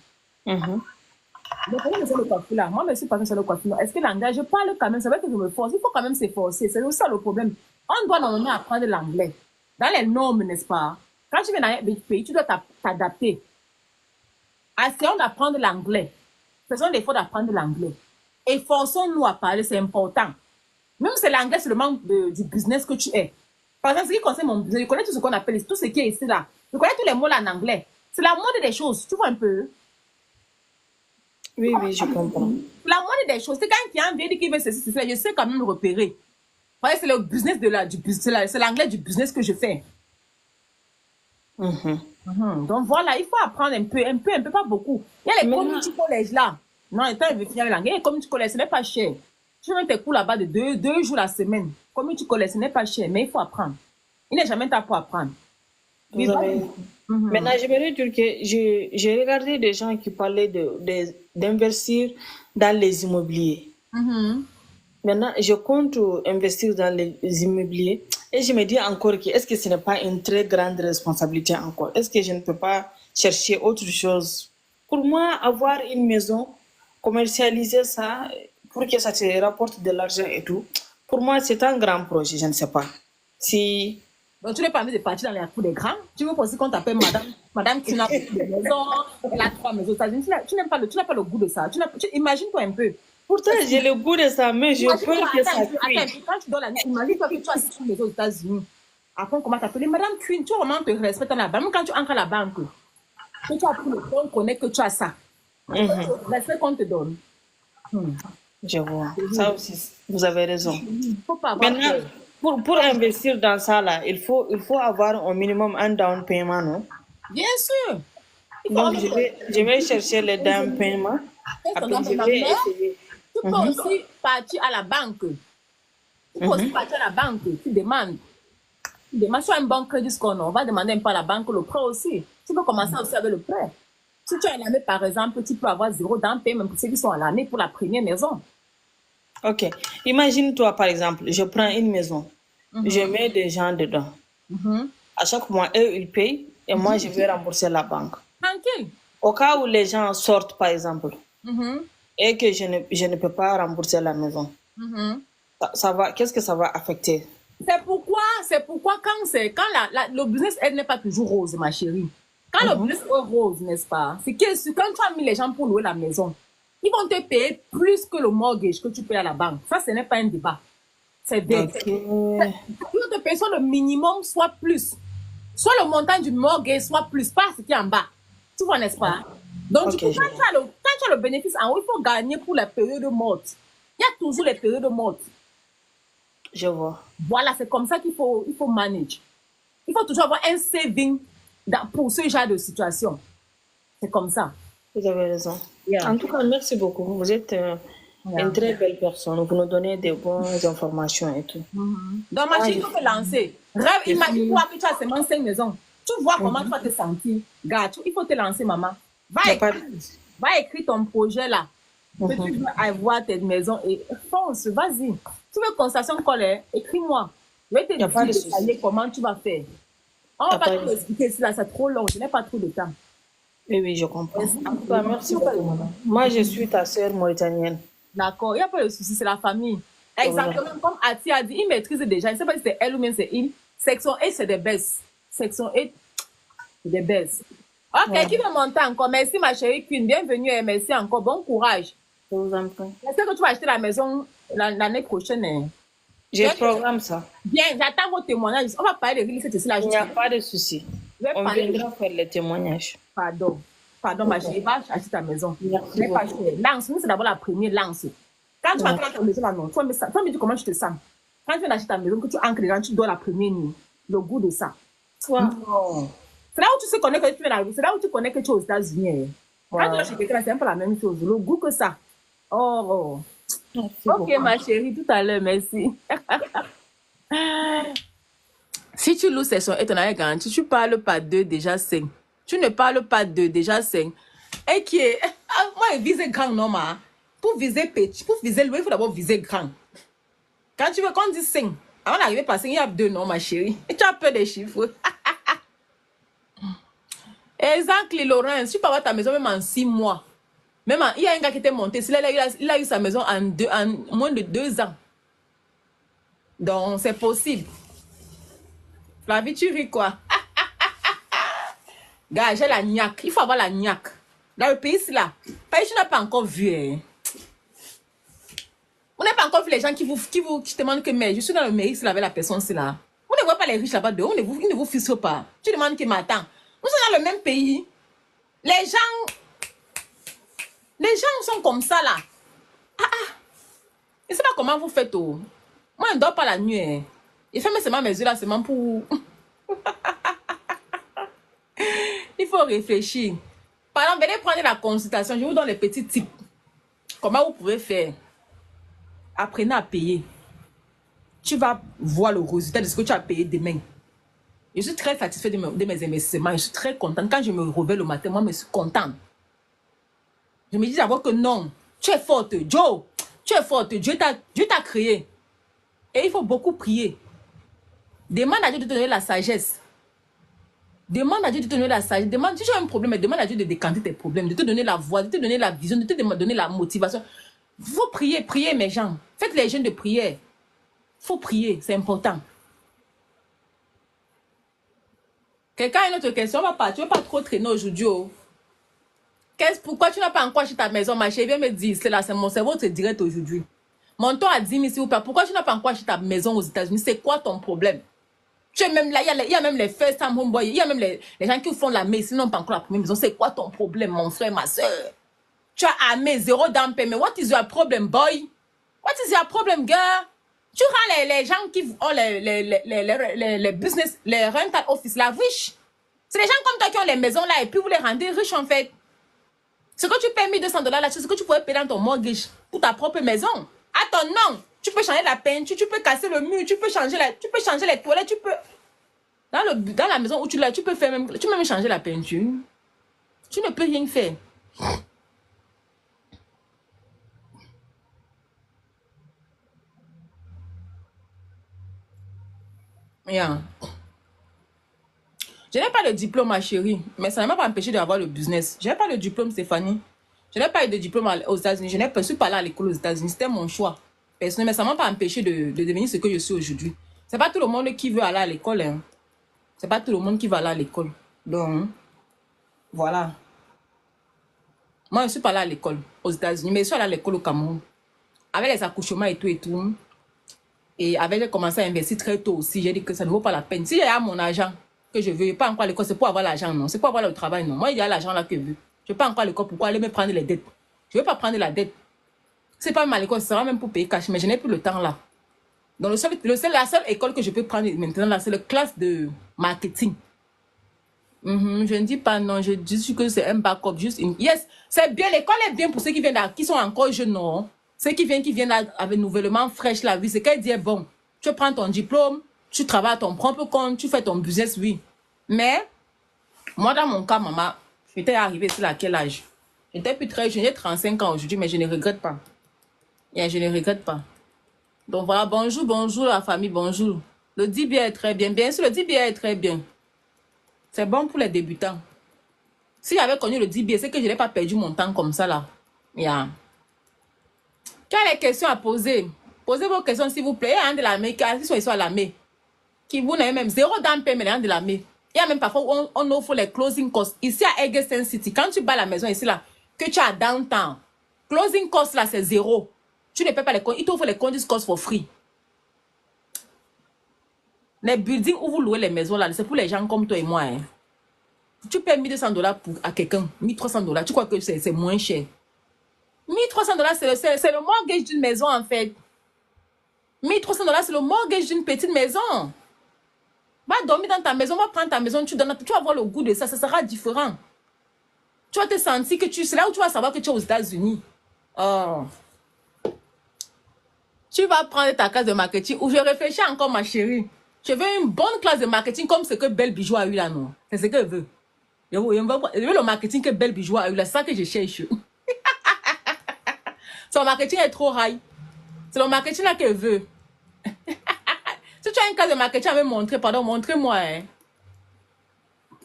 Le problème, c'est le coiffure là. Moi, je suis pas sur le coiffure. Est-ce que l'anglais, je parle quand même, c'est vrai que je me force. Il faut quand même s'efforcer. C'est ça le problème. On doit normalement apprendre l'anglais. Dans les normes, n'est-ce pas? Quand tu viens dans un pays, tu dois t'adapter. Essayons d'apprendre l'anglais. Faisons l'effort d'apprendre l'anglais. Et forçons-nous à parler, c'est important. Même si l'anglais, c'est le manque du business que tu es. Par exemple, ce qui concerne mon business, je connais tout ce qu'on appelle, tout ce qui est ici là. Je connais tous les mots là en anglais. C'est la moindre des choses, tu vois un peu. Oui, oui, je comprends. La moindre des choses, c'est quand quelqu'un vient dire qu'il veut ceci, cela, je sais quand même le repérer. Voyez, c'est le business c'est l'anglais du business que je fais. Donc voilà, il faut apprendre un peu, pas beaucoup. Il y a les community college là. Non, attends, je vais finir l'anglais. Les community college, ce n'est pas cher. Tu fais tes cours là-bas de deux jours la semaine. Community college, ce n'est pas cher, mais il faut apprendre. Il n'est jamais temps pour apprendre. Maintenant, j'aimerais dire que j'ai regardé des gens qui parlaient d'investir dans les immobiliers. Maintenant, je compte investir dans les immobiliers et je me dis encore que est-ce que ce n'est pas une très grande responsabilité encore? Est-ce que je ne peux pas chercher autre chose? Pour moi, avoir une maison, commercialiser ça pour que ça te rapporte de l'argent et tout, pour moi, c'est un grand projet, je ne sais pas. Si... Donc, tu n'es pas envie de partir dans les coups des grands. Tu veux aussi qu'on t'appelle madame qui n'a pas de maison, elle a 3 maisons. Tu n'as pas le goût de ça. Imagine-toi un peu. Pourtant, j'ai le goût de ça, mais j'ai peur que ça cuit. Attends, quand tu donnes la nuit, imagine-toi que tu as une maison aux États-Unis. Après, comment t'appeler Madame Queen, tu vraiment te respectes dans la banque. Même quand tu entres à la banque, que tu as pris le temps, on connaît que tu as ça. Respect qu'on te donne. Je vois. Ça aussi, vous avez raison. Faut pas avoir Maintenant, pour investir dans ça, là, il faut avoir au minimum un down payment, non? Bien sûr. Donc, je vais chercher le down payment. Après, je vais essayer. Tu peux aussi partir à la banque. Tu peux aussi partir à la banque. Tu demandes sur un bon crédit score, on va demander un peu à la banque le prêt aussi. Tu peux commencer aussi avec le prêt. Si tu as une année, par exemple, tu peux avoir 0 down payment pour ceux qui sont à l'année pour la première maison. Ok. Imagine-toi, par exemple, je prends une maison. Je mets des gens dedans. À chaque mois, eux, ils payent et moi, je vais rembourser la banque. Tranquille. Au cas où les gens sortent, par exemple, et que je ne peux pas rembourser la maison, ça va, qu'est-ce que ça va affecter? C'est pourquoi quand le business n'est pas toujours rose, ma chérie. Quand le business est rose, n'est-ce pas? C'est que quand tu as mis les gens pour louer la maison, ils vont te payer plus que le mortgage que tu payes à la banque. Ça, ce n'est pas un débat. C'est bien. Ils vont te payer soit le minimum, soit plus. Soit le montant du mortgage, soit plus, pas ce qui est en bas. Tu vois, n'est-ce pas? Donc, du coup, quand tu as le bénéfice en haut, il faut gagner pour la période morte. Il y a toujours les périodes mortes. Je vois. Voilà, c'est comme ça qu'il faut manager. Il faut toujours avoir un saving pour ce genre de situation. C'est comme ça. Vous avez raison. En tout cas, merci beaucoup. Vous êtes une très belle personne. Vous nous donnez des bonnes informations et tout. Donc, ma chérie, il faut te lancer. Rêve, imagine-toi que tu as seulement 5 maisons. Tu vois comment tu vas te sentir. Regarde, il faut te lancer, maman. Va écrire ton projet là. Que tu veux avoir tes maisons et fonce, vas-y. Tu veux constatation colère, écris-moi. Je vais te dire comment tu vas faire. On va pas te expliquer cela, c'est trop long, je n'ai pas trop de temps. Oui, je comprends. En tout cas, merci beaucoup, maman. Moi, je suis ta sœur mauritanienne. D'accord, il n'y a pas de souci, c'est la famille. Exactement comme Ati a dit, il maîtrise déjà. Je ne sais pas si c'est elle ou bien c'est il. Section 8, c'est des baisses. Section 8, c'est des baisses. Ok, qui veut monter encore? Merci, ma chérie Queen. Bienvenue et merci encore. Bon courage. Je vous en prie. Est-ce que tu vas acheter la maison l'année prochaine? Je programme ça. Bien, j'attends vos témoignages. On va parler de real estate ici là. Il n'y a pas de souci. On viendra faire les témoignages. Pardon, ma chérie, va acheter ta maison. Merci pas cher. Lance, nous c'est d'abord la première lance. Quand tu vas acheter ta maison là, non, tu me dis comment tu te sens. Quand tu viens d'acheter ta maison, que tu ancres dedans, tu dois la première nuit. Le goût de ça. Non. C'est là où tu sais connais que tu es là. C'est là où tu connais que tu es aux États-Unis. Quand tu vas chez quelqu'un, c'est un peu la même chose. Le goût que ça. Oh. Merci beaucoup. Ma chérie, tout à l'heure, merci. Si tu loues section et tu as garantie, tu parles pas de déjà 5. Tu ne parles pas de déjà 5. Et qui est. Moi, viser grand, non, ma. Pour viser petit, pour viser loin, il faut d'abord viser grand. Quand tu veux qu'on dise 5, avant d'arriver par 5, il y a 2 noms, ma chérie. Et tu as peur des chiffres. Exemple, Laurence, tu peux avoir ta maison même en 6 mois. Même il y a un gars qui était monté, il a eu sa maison en moins de 2 ans. Donc, c'est possible. Flavie, tu ris quoi? Gars, j'ai la niaque. Il faut avoir la niaque. Dans le pays, c'est là. Pays, tu n'as pas encore vu. Hein. On n'a pas encore vu les gens qui te demandent que mais je suis dans le mairie, c'est là avec la personne, c'est là. Vous ne voyez pas les riches là-bas dehors, ils ne vous filtrent pas. Tu demandes que m'attends. Nous sommes dans le même pays. Les gens sont comme ça là. Je ne sais pas comment vous faites. Oh. Moi, je ne dors pas la nuit. Hein. Je ferme seulement mes yeux là, seulement pour... Il faut réfléchir. Par exemple, venez prendre la consultation. Je vous donne les petits tips. Comment vous pouvez faire. Apprenez à payer. Tu vas voir le résultat de ce que tu as payé demain. Je suis très satisfait de mes investissements. Je suis très contente. Quand je me réveille le matin, moi, je suis contente. Je me dis d'abord que non, tu es forte, Joe. Tu es forte. Dieu t'a créé. Et il faut beaucoup prier. Demande à Dieu de te donner la sagesse. Demande à Dieu de te donner la sagesse. Si tu as un problème, demande à Dieu de décanter tes problèmes, de te donner la voix, de te donner la vision, de te donner la motivation. Il faut prier, prier mes gens. Faites les jeûnes de prière. Il faut prier, c'est important. Quelqu'un a une autre question, tu ne veux pas trop traîner aujourd'hui. Oh. Pourquoi tu n'as pas encore acheté ta maison, ma chérie? Viens me dire, c'est mon cerveau te direct aujourd'hui. Mon ton a dit, mais s'il vous plaît, pourquoi tu n'as pas encore acheté ta maison aux États-Unis? C'est quoi ton problème? Tu es même là, il y a même les first time homeboys, il y a même les gens qui font la maison, sinon pas encore la première maison. C'est quoi ton problème, mon frère, ma soeur? Tu as amé 0 down payment. What is your problem, boy? What is your problem, girl? Tu rends les gens qui ont les business, les rental office, la riche. C'est les gens comme toi qui ont les maisons là et puis vous les rendez riches en fait. Ce que tu payes $1 200 là, c'est ce que tu pourrais payer dans ton mortgage pour ta propre maison. À ton nom, tu peux changer la peinture, tu peux casser le mur, tu peux changer les toilettes, tu peux... Dans la maison où tu l'as, tu peux même changer la peinture. Tu ne peux rien faire. Yeah. Je n'ai pas de diplôme, ma chérie, mais ça ne m'a pas empêché d'avoir le business. Je n'ai pas de diplôme, Stéphanie. Je n'ai pas eu de diplôme aux États-Unis. Je ne suis pas allée à l'école aux États-Unis. C'était mon choix personnel, mais ça ne m'a pas empêché de devenir ce que je suis aujourd'hui. Ce n'est pas tout le monde qui veut aller à l'école. Hein. Ce n'est pas tout le monde qui va aller à l'école. Donc, voilà. Moi, je ne suis pas allée à l'école aux États-Unis, mais je suis allée à l'école au Cameroun. Avec les accouchements et tout et tout. Et avec, j'ai commencé à investir très tôt aussi. J'ai dit que ça ne vaut pas la peine. Si j'ai mon argent que je veux, pas encore à l'école, c'est pour avoir l'argent, non. C'est pour avoir le travail, non. Moi, il y a l'argent là que je veux. Je ne veux pas encore à l'école, pourquoi aller me prendre les dettes? Je ne veux pas prendre la dette. C'est pas mal à l'école, ce sera même pour payer cash, mais je n'ai plus le temps là. Donc, la seule école que je peux prendre maintenant là, c'est la classe de marketing. Je ne dis pas non, je dis que c'est un backup, juste une... Yes, c'est bien, l'école est bien pour ceux qui viennent là, qui sont encore jeunes, non. Ceux qui viennent là, avec nouvellement fraîche la vie, c'est qu'elle dit, bon, tu prends ton diplôme, tu travailles à ton propre compte, tu fais ton business, oui. Mais, moi dans mon cas, maman, j'étais arrivée ici à quel âge? J'étais plus très jeune, j'ai 35 ans aujourd'hui, mais je ne regrette pas. Et je ne regrette pas. Donc voilà, bonjour la famille, bonjour. Le DBA est très bien. Bien sûr, le DBA est très bien. C'est bon pour les débutants. Si j'avais connu le DBA, c'est que je n'ai pas perdu mon temps comme ça là. Yeah. Tu as les questions à poser. Posez vos questions s'il vous plaît. Il y a un de l'armée qui sont à l'armée. Qui vous n'avez même 0 dans paiement, mais de l'armée. Il y a même parfois où on offre les closing costs. Ici à Egerton City, quand tu bats la maison ici là, que tu as downtown, closing cost là c'est 0. Tu ne payes pas les comptes. Ils t'offrent les closing costs for free. Les buildings où vous louez les maisons là, c'est pour les gens comme toi et moi. Hein. Tu payes $1 200 à quelqu'un, $1 300. Tu crois que c'est moins cher? $1 300 c'est le mortgage d'une maison en fait. $1 300 c'est le mortgage d'une petite maison. Va dormir dans ta maison, va prendre ta maison, tu vas voir le goût de ça, ça sera différent. Tu vas te sentir que c'est là où tu vas savoir que tu es aux États-Unis. Oh. Tu vas prendre ta classe de marketing où je réfléchis encore, ma chérie. Je veux une bonne classe de marketing comme ce que Belle Bijou a eu là, non? C'est ce que je veux. Je veux le marketing que Belle Bijou a eu là, c'est ça que je cherche. Son marketing est trop high. C'est le marketing là que je veux. Si tu as une classe de marketing à me montrer, pardon, montrez-moi. Hein.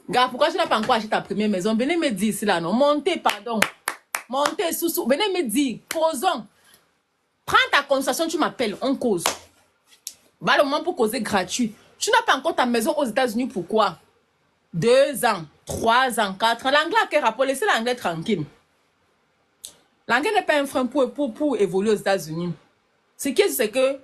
Gars, pourquoi tu n'as pas encore acheté ta première maison? Venez me dire ici là, non? Montez, pardon. Montez, sous. Venez me dire, causons. Prends ta conversation, tu m'appelles, on cause. Va le moment pour causer gratuit. Tu n'as pas encore ta maison aux États-Unis, pourquoi? 2 ans. 3 ans, 4 ans. L'anglais a quel rapport? Laissez l'anglais tranquille. L'anglais n'est pas un frein pour évoluer aux États-Unis. Ce qui est, c'est que,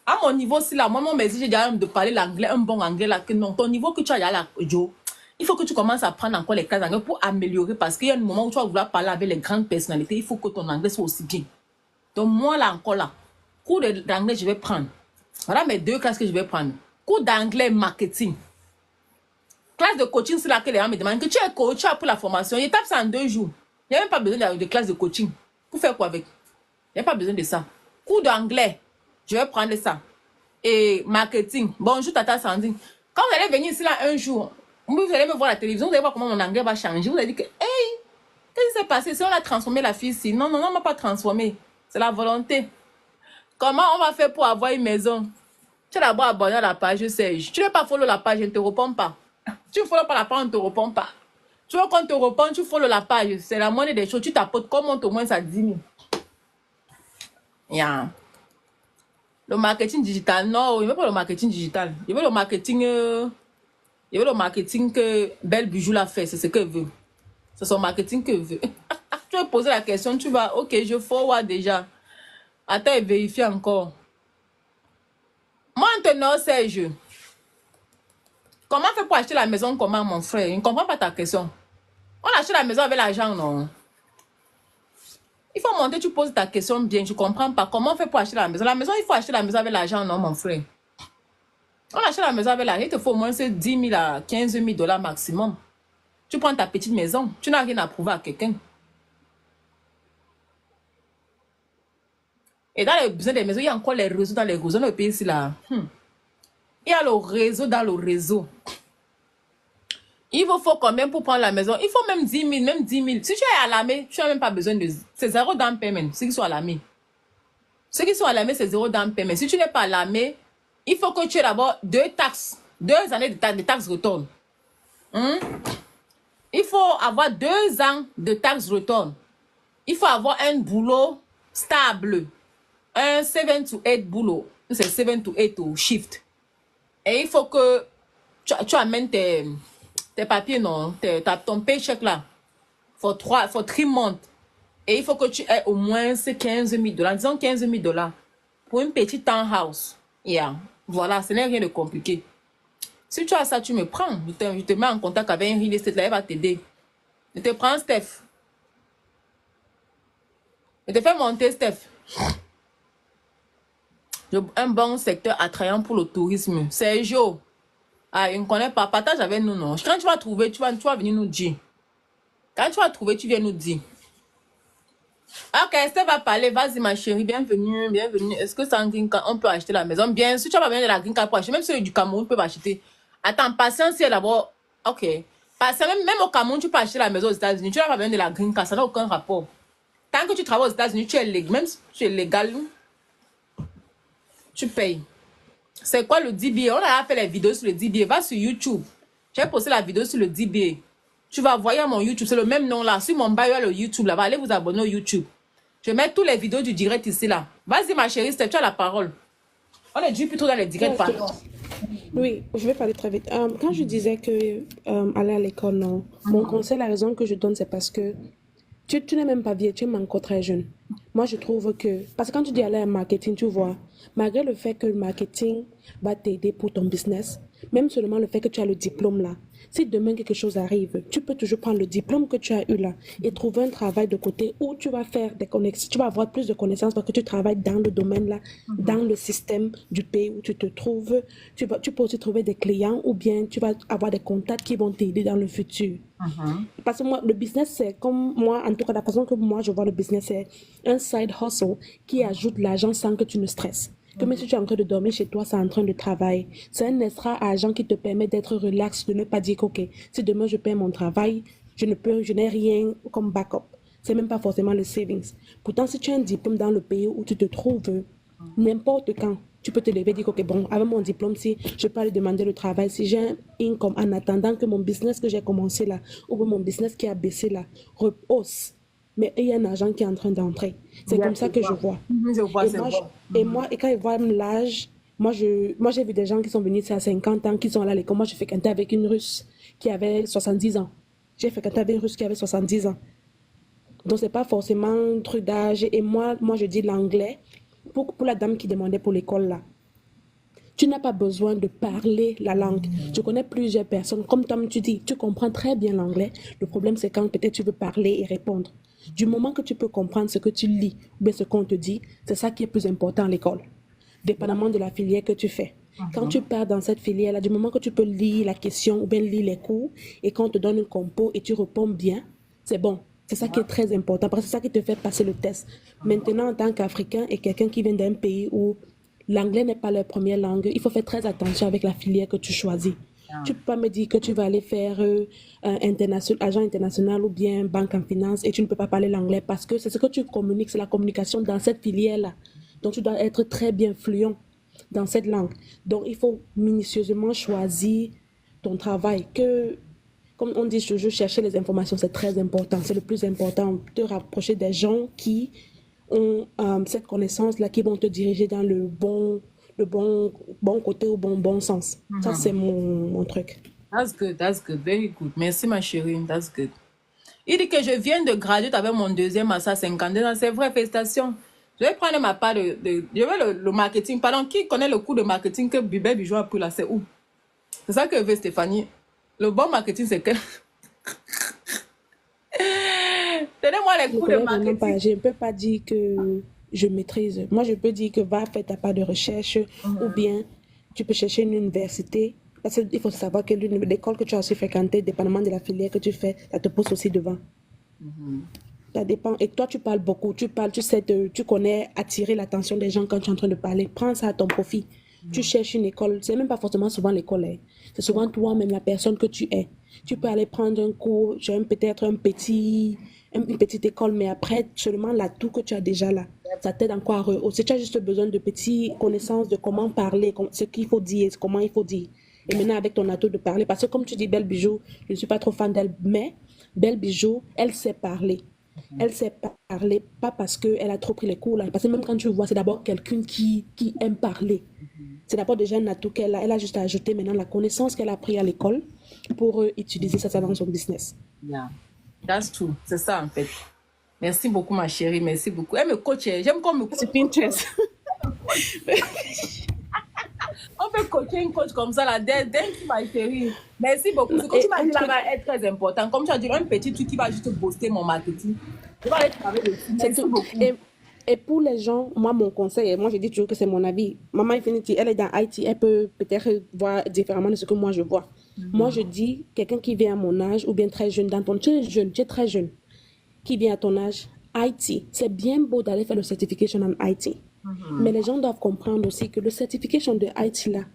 à mon niveau, si là, moi, mon métier, j'ai déjà de parler l'anglais, un bon anglais, là, que non, ton niveau que tu as là, Joe, il faut que tu commences à prendre encore les classes d'anglais pour améliorer, parce qu'il y a un moment où tu vas vouloir parler avec les grandes personnalités, il faut que ton anglais soit aussi bien. Donc, moi, là, encore là, cours d'anglais, je vais prendre. Voilà mes 2 classes que je vais prendre. Cours d'anglais marketing. Classe de coaching, c'est là que les gens me demandent que tu es coach, tu as pour la formation. Ils tapent ça en 2 jours. Il n'y a même pas besoin de classe de coaching. Pour faire quoi avec? Il n'y a pas besoin de ça. Cours d'anglais, je vais prendre ça. Et marketing. Bonjour Tata Sandine. Quand vous allez venir ici là un jour, vous allez me voir à la télévision, vous allez voir comment mon anglais va changer. Vous allez dire que, hey, qu'est-ce qui s'est passé? Si on a transformé la fille ici. Non, non, non, on ne m'a pas transformé. C'est la volonté. Comment on va faire pour avoir une maison? Tu es d'abord abonné à la page Serge. Tu n'es pas follow la page, je ne te réponds pas. Tu ne follow pas la page, on ne te répond pas. Tu veux qu'on te réponde, tu follow la page. C'est la monnaie des choses. Tu t'apportes comment au moins ça 10 000. Yeah. Le marketing digital, non, il ne veut pas le marketing digital. Il veut le marketing, que Belle Bijou l'a fait. C'est ce qu'elle veut. C'est son marketing qu'elle veut. Tu vas poser la question, tu vas, ok, je forward déjà. Attends et vérifie encore. Maintenant, Serge, comment faire pour acheter la maison? Comment, mon frère? Je ne comprends pas ta question. On achète la maison avec l'argent, non? Il faut monter, tu poses ta question bien. Je ne comprends pas. Comment on fait pour acheter la maison? La maison, il faut acheter la maison avec l'argent, non, mon frère? On achète la maison avec l'argent. Il te faut au moins 10 000 à 15 000 $ maximum. Tu prends ta petite maison. Tu n'as rien à prouver à quelqu'un. Et dans les besoins des maisons, il y a encore les réseaux dans les réseaux. Dans le pays ici, là. Il y a le réseau dans le réseau. Il vous faut combien pour prendre la maison? Il faut même 10 000, même 10 000. Si tu es à l'armée, tu n'as même pas besoin de... C'est 0 down payment, ceux qui sont à l'armée. Ceux qui sont à l'armée, c'est 0 down payment. Si tu n'es pas à l'armée, il faut que tu aies d'abord 2 taxes. 2 années de taxes return. Il faut avoir 2 ans de taxes return. Il faut avoir un boulot stable. Un 7 to 8 boulot. C'est 7 to 8 au shift. Et il faut que tu amènes tes papiers, non, ton paycheck là, for 3 months. Et il faut que tu aies au moins 15 000 $. Disons 15 000 $ pour une petite townhouse. Yeah. Voilà, ce n'est rien de compliqué. Si tu as ça, tu me prends. Je te mets en contact avec un real estate là, il va t'aider. Je te prends Steph. Je te fais monter Steph. Un bon secteur attrayant pour le tourisme. Sergio. Ah, je ne connais pas. Partage avec nous, non. Quand tu vas trouver, tu vas venir nous dire. Quand tu vas trouver, tu viens nous dire. Ok, Esther va parler. Vas-y, ma chérie. Bienvenue, bienvenue. Est-ce que sans green card, on peut acheter la maison? Bien sûr, tu vas pas venir de la green card pour acheter. Même ceux du Cameroun peuvent acheter. Attends, patience, c'est d'abord. Ok. Patience, même au Cameroun, tu peux acheter la maison aux États-Unis. Tu vas pas venir de la green card. Ça n'a aucun rapport. Tant que tu travailles aux États-Unis, tu es légal. Même si tu es légal, tu payes. C'est quoi le DBA? On a fait les vidéos sur le DBA. Va sur YouTube. J'ai posté la vidéo sur le DBA. Tu vas voir mon YouTube. C'est le même nom là. Sur mon bio, il y a le YouTube là. Va aller vous abonner au YouTube. Je mets toutes les vidéos du direct ici là. Vas-y ma chérie, Steph, tu as la parole. On est dû plutôt dans les directs par. Oui, je vais parler très vite. Quand je disais que aller à l'école, non. Mon conseil, la raison que je donne, c'est parce que tu n'es même pas vieille, tu es encore très jeune. Moi, je trouve que... Parce que quand tu dis aller en marketing, tu vois, malgré le fait que le marketing va t'aider pour ton business, même seulement le fait que tu as le diplôme là, si demain quelque chose arrive, tu peux toujours prendre le diplôme que tu as eu là et trouver un travail de côté où tu vas faire des connexions, tu vas avoir plus de connaissances parce que tu travailles dans le domaine là, dans le système du pays où tu te trouves. Tu peux aussi trouver des clients ou bien tu vas avoir des contacts qui vont t'aider dans le futur. Parce que moi, le business, c'est comme moi, en tout cas, la façon que moi je vois le business, c'est un side hustle qui ajoute l'argent sans que tu ne stresses. Que même si tu es en train de dormir chez toi, c'est en train de travailler. C'est un extra argent qui te permet d'être relax, de ne pas dire que, ok, si demain je perds mon travail, je n'ai rien comme backup. C'est même pas forcément le savings. Pourtant, si tu as un diplôme dans le pays où tu te trouves, n'importe quand, tu peux te lever et dire, ok, bon, avec mon diplôme, si je peux aller demander le travail, si j'ai un income en attendant que mon business que j'ai commencé là, ou mon business qui a baissé là, repose. Mais il y a un argent qui est en train d'entrer. C'est comme ça que je vois. Je vois, c'est bon. Et quand ils voient l'âge, moi j'ai vu des gens qui sont venus ici à 50 ans, qui sont allés à l'école. Moi, je fréquentais avec une Russe qui avait 70 ans. J'ai fréquenté avec une Russe qui avait 70 ans. Donc, c'est pas forcément un truc d'âge. Et moi, je dis l'anglais. Pour la dame qui demandait pour l'école, là, tu n'as pas besoin de parler la langue. Je connais plusieurs personnes. Comme Tom, tu dis, tu comprends très bien l'anglais. Le problème, c'est quand peut-être tu veux parler et répondre. Du moment que tu peux comprendre ce que tu lis ou bien ce qu'on te dit, c'est ça qui est plus important à l'école, dépendamment de la filière que tu fais. Quand tu pars dans cette filière-là, du moment que tu peux lire la question ou bien lire les cours et qu'on te donne une compo et tu réponds bien, c'est bon. C'est ça qui est très important parce que c'est ça qui te fait passer le test. Maintenant, en tant qu'Africain et quelqu'un qui vient d'un pays où l'anglais n'est pas leur première langue, il faut faire très attention avec la filière que tu choisis. Tu peux pas me dire que tu vas aller faire agent international ou bien banque en finance et tu ne peux pas parler l'anglais parce que c'est ce que tu communiques, c'est la communication dans cette filière-là. Donc, tu dois être très bien fluent dans cette langue. Donc, il faut minutieusement choisir ton travail. Comme on dit toujours, chercher les informations, c'est très important. C'est le plus important, te rapprocher des gens qui ont cette connaissance-là, qui vont te diriger dans le bon côté ou bon sens. Ça, c'est mon truc. That's good, very good. Merci ma chérie, that's good. Il dit que je viens de graduer avec mon deuxième master à 52 ans. C'est vrai, félicitations. Je vais prendre ma part je vais le marketing. Pardon, qui connaît le cours de marketing que Bibel Bijou a pris là? C'est où? C'est ça que veut Stéphanie. Le bon marketing, c'est que... Donnez-moi les cours de marketing. Je ne peux pas dire que je maîtrise. Moi, je peux dire que va faire ta part de recherche ou bien tu peux chercher une université. Parce qu'il faut savoir que l'école que tu as aussi fréquentée, dépendamment de la filière que tu fais, ça te pousse aussi devant. Ça dépend. Et toi, tu parles beaucoup. Tu sais, tu connais attirer l'attention des gens quand tu es en train de parler. Prends ça à ton profit. Tu cherches une école. C'est même pas forcément souvent l'école. C'est souvent toi-même, la personne que tu es. Tu peux aller prendre un cours, peut-être une petite école, mais après, seulement l'atout que tu as déjà là. Ça t'aide encore à rehausser. Tu as juste besoin de petites connaissances de comment parler, ce qu'il faut dire, comment il faut dire. Et maintenant, avec ton atout de parler, parce que comme tu dis, Belle Bijou, je ne suis pas trop fan d'elle, mais Belle Bijou, elle sait parler. Elle sait parler, pas parce qu'elle a trop pris les cours, là. Parce que même quand tu vois, c'est d'abord quelqu'un qui aime parler. C'est d'abord déjà un atout qu'elle a. Elle a juste à ajouter maintenant la connaissance qu'elle a appris à l'école pour utiliser ça dans son business. Yeah, that's true. C'est ça, en fait. Merci beaucoup, ma chérie. Merci beaucoup. Elle me coach. J'aime qu'on me coach. C'est Pinterest. On peut coacher une coach comme ça, là. Thank you, ma chérie. Merci beaucoup. Ce que tu m'as dit là va être très important. Comme tu as dit, un petit truc qui va juste booster mon marketing. Je vais aller travailler dessus. Merci beaucoup. Et pour les gens, moi, mon conseil, moi, je dis toujours que c'est mon avis. Maman Infinity, elle est dans IT, elle peut peut-être voir différemment de ce que moi, je vois. Moi, je dis, quelqu'un qui vient à mon âge, ou bien très jeune, tu es jeune, tu es très jeune, qui vient à ton âge, IT, c'est bien beau d'aller faire le certification en IT. Mais les gens doivent comprendre aussi que le certification de IT, là,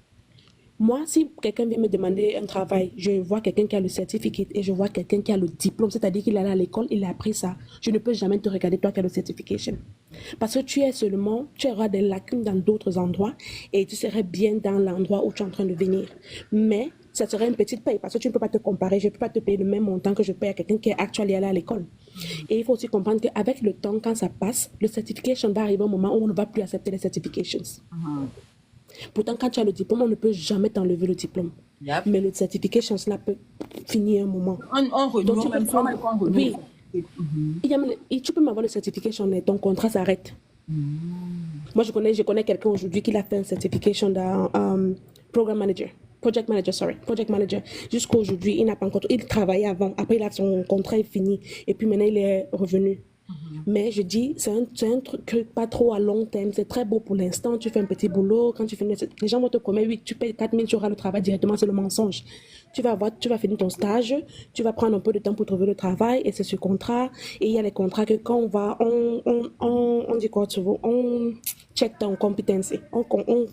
moi, si quelqu'un vient me demander un travail, je vois quelqu'un qui a le certificat et je vois quelqu'un qui a le diplôme, c'est-à-dire qu'il est allé à l'école, il a appris ça. Je ne peux jamais te regarder toi qui as le certification. Parce que tu auras des lacunes dans d'autres endroits et tu serais bien dans l'endroit où tu es en train de venir. Mais ça serait une petite paye parce que tu ne peux pas te comparer. Je ne peux pas te payer le même montant que je paye à quelqu'un qui est actuellement allé à l'école. Et il faut aussi comprendre qu'avec le temps, quand ça passe, le certification va arriver au moment où on ne va plus accepter les certifications. Pourtant, quand tu as le diplôme, on ne peut jamais t'enlever le diplôme. Yep. Mais le certification, cela peut finir un moment. On renoue. Donc, tu peux prendre... Oui. Tu peux m'avoir le certification, mais ton contrat s'arrête. Moi, je connais quelqu'un aujourd'hui qui a fait un certification dans Project Manager. Jusqu'à aujourd'hui, il n'a pas encore... Il travaillait avant. Après, son contrat est fini. Et puis maintenant, il est revenu. Mais je dis, c'est un truc pas trop à long terme. C'est très beau pour l'instant. Tu fais un petit boulot. Quand tu finis, les gens vont te promettre, oui, tu payes 4 000, tu auras le travail directement. C'est le mensonge. Tu vas finir ton stage. Tu vas prendre un peu de temps pour trouver le travail. Et c'est ce contrat. Et il y a les contrats que quand on dit quoi, tu vois, on check ton compétence. On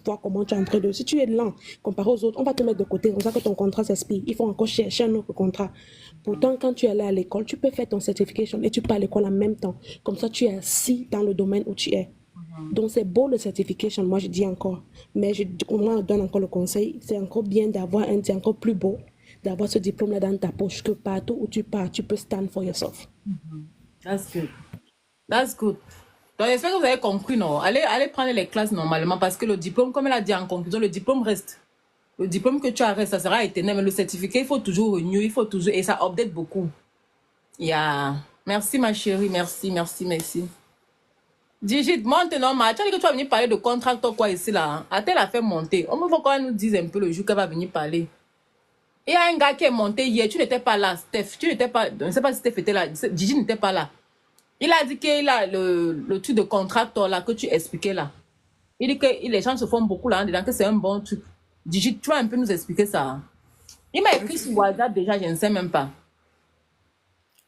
voit comment tu es en train de... Si tu es lent, comparé aux autres, on va te mettre de côté. Comme ça que ton contrat s'expire. Il faut encore chercher un autre contrat. Pourtant, quand tu es allé à l'école, tu peux faire ton certification et tu pars à l'école en même temps. Comme ça, tu es assis dans le domaine où tu es. Donc, c'est beau le certification, moi je dis encore. Mais moi, je donne encore le conseil. C'est encore bien c'est encore plus beau d'avoir ce diplôme-là dans ta poche que partout où tu pars, tu peux stand for yourself. That's good. Donc, j'espère que vous avez compris, non? Allez prendre les classes normalement parce que le diplôme, comme elle a dit en conclusion, le diplôme reste. Le diplôme que tu as reste, ça sera éternel. Mais le certificat, il faut toujours renew, et ça update beaucoup. Yeah. Merci, ma chérie. Merci, merci, merci. Digit, monte normal. Tu as dit que tu vas venir parler de contracteur quoi ici là. Hein? Attends, elle a fait monter. On me faut qu'on nous dise un peu le jour qu'elle va venir parler. Il y a un gars qui est monté hier. Tu n'étais pas là, Steph. Tu n'étais pas. Je ne sais pas si Steph était là. Digit n'était pas là. Il a dit qu'il a le truc de contracteur là que tu expliquais là. Il dit que les gens se font beaucoup là dedans, que c'est un bon truc. Digit, tu vas un peu nous expliquer ça. Hein? Il m'a écrit sur WhatsApp déjà, je ne sais même pas.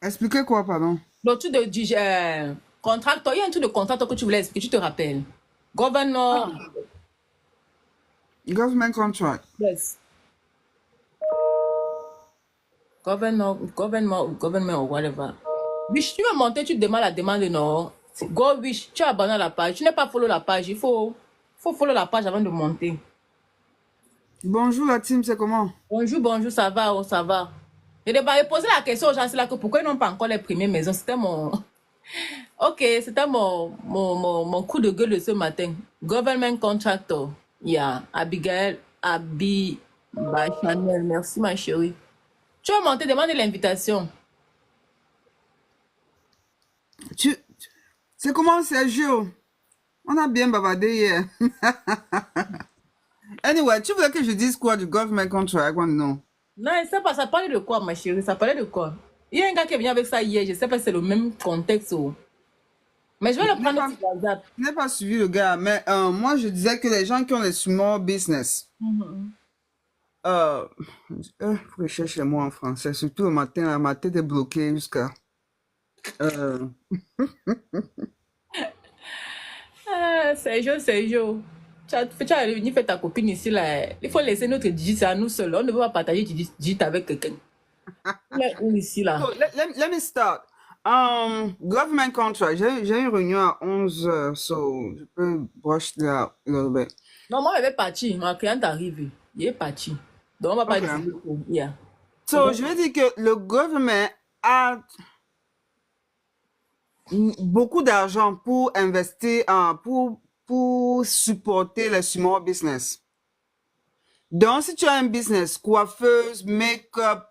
Expliquez quoi, pardon? Le truc de contracteur, il y a un truc de contracteur que tu voulais expliquer, tu te rappelles? Governor. Government contract. Yes. Governor or whatever. Wish, tu veux monter, tu demandes la demande, non? Go Wish, tu abandonnes la page. Tu n'es pas follow la page. Il faut follow la page avant de monter. Bonjour la team, c'est comment? Bonjour, bonjour, ça va, oh, ça va. J'ai posé la question aux gens, c'est là que pourquoi ils n'ont pas encore les premières maisons. C'était mon... Ok, c'était mon coup de gueule de ce matin. Government contractor. Yeah, Abigail, Chanel. Merci, ma chérie. Tu vas monter, demande l'invitation. C'est comment, Sergio? On a bien bavardé hier. Anyway, tu voulais que je dise quoi du government contract? Non. Non, je sais pas, ça parlait de quoi, ma chérie? Ça parlait de quoi? Il y a un gars qui est venu avec ça hier, je sais pas si c'est le même contexte. Ou... Mais je vais le prendre sur WhatsApp. Je n'ai pas suivi le gars, mais moi je disais que les gens qui ont les small business, faut que je cherche les mots en français, surtout le matin, là, ma tête est bloquée jusqu'à... Sergio. Tu as venu faire ta copine ici, là. Il faut laisser notre digit à nous seuls. On ne veut pas partager digit avec quelqu'un. Ici, là. So, let me start. Government contract, j'ai une réunion à 11h, so je peux brush là a little bit. Non, moi, je vais partir. Ma cliente arrive. Il est parti. Donc, on va pas dire. Yeah. So, je veux dire que le gouvernement a beaucoup d'argent pour investir, pour supporter les small business. Donc, si tu as un business, coiffeuse, make-up,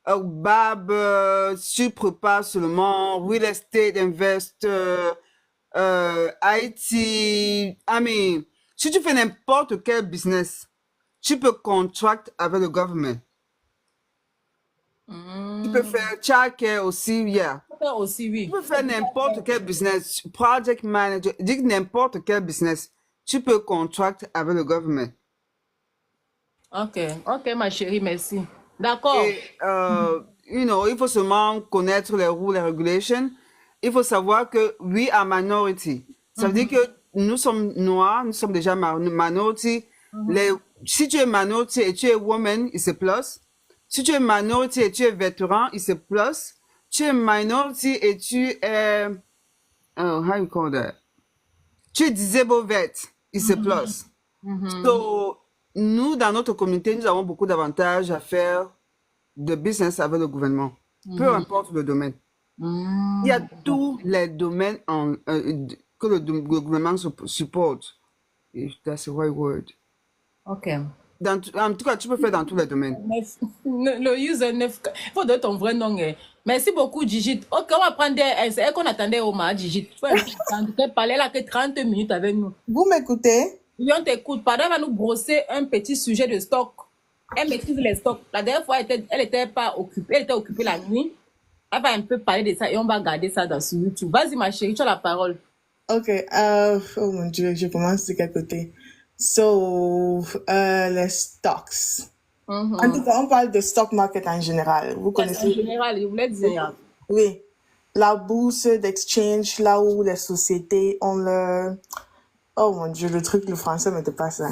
barbe, tu prépares seulement, real estate investor, IT, I mean, si tu fais n'importe quel business, tu peux contract avec le gouvernement. Tu peux faire childcare aussi, yeah. Aussi, oui. Tu peux faire n'importe quel business, project manager, dis n'importe quel business, tu peux contract avec le gouvernement. Ok, ma chérie, merci. D'accord. Il faut seulement connaître les rules et regulations. Il faut savoir que we are minority. Ça veut dire que nous sommes noirs, nous sommes déjà minority. Si tu es minority et tu es woman, c'est plus. Si tu es minority et tu es vétéran, c'est plus. Tu es minority et tu es, how you call that? Tu es disabled vet, c'est plus. So, nous, dans notre communauté, nous avons beaucoup d'avantages à faire de business avec le gouvernement. Peu importe le domaine. Il y a tous les domaines que le gouvernement supporte. That's the right word. Ok. En tout cas, tu peux faire dans tous les domaines. Le user 9. Il faut donner ton vrai nom. Merci beaucoup, Digit. Ok, on va prendre c'est qu'on attendait au match, Digit. Tu peux parler là que 30 minutes avec nous. Vous m'écoutez? Oui, on t'écoute. Pardon, elle va nous brosser un petit sujet de stock. Elle maîtrise les stocks. La dernière fois, elle était pas occupée. Elle était occupée la nuit. Elle va un peu parler de ça et on va garder ça dans sur YouTube. Vas-y, ma chérie, tu as la parole. Ok. Oh mon Dieu, je commence de quel côté? So, les stocks. En tout cas, on parle de stock market en général. Vous connaissez? En général, je voulais dire. Oui. La bourse d'exchange, là où les sociétés ont leur... Oh mon Dieu, le français ne me dépasse pas ça.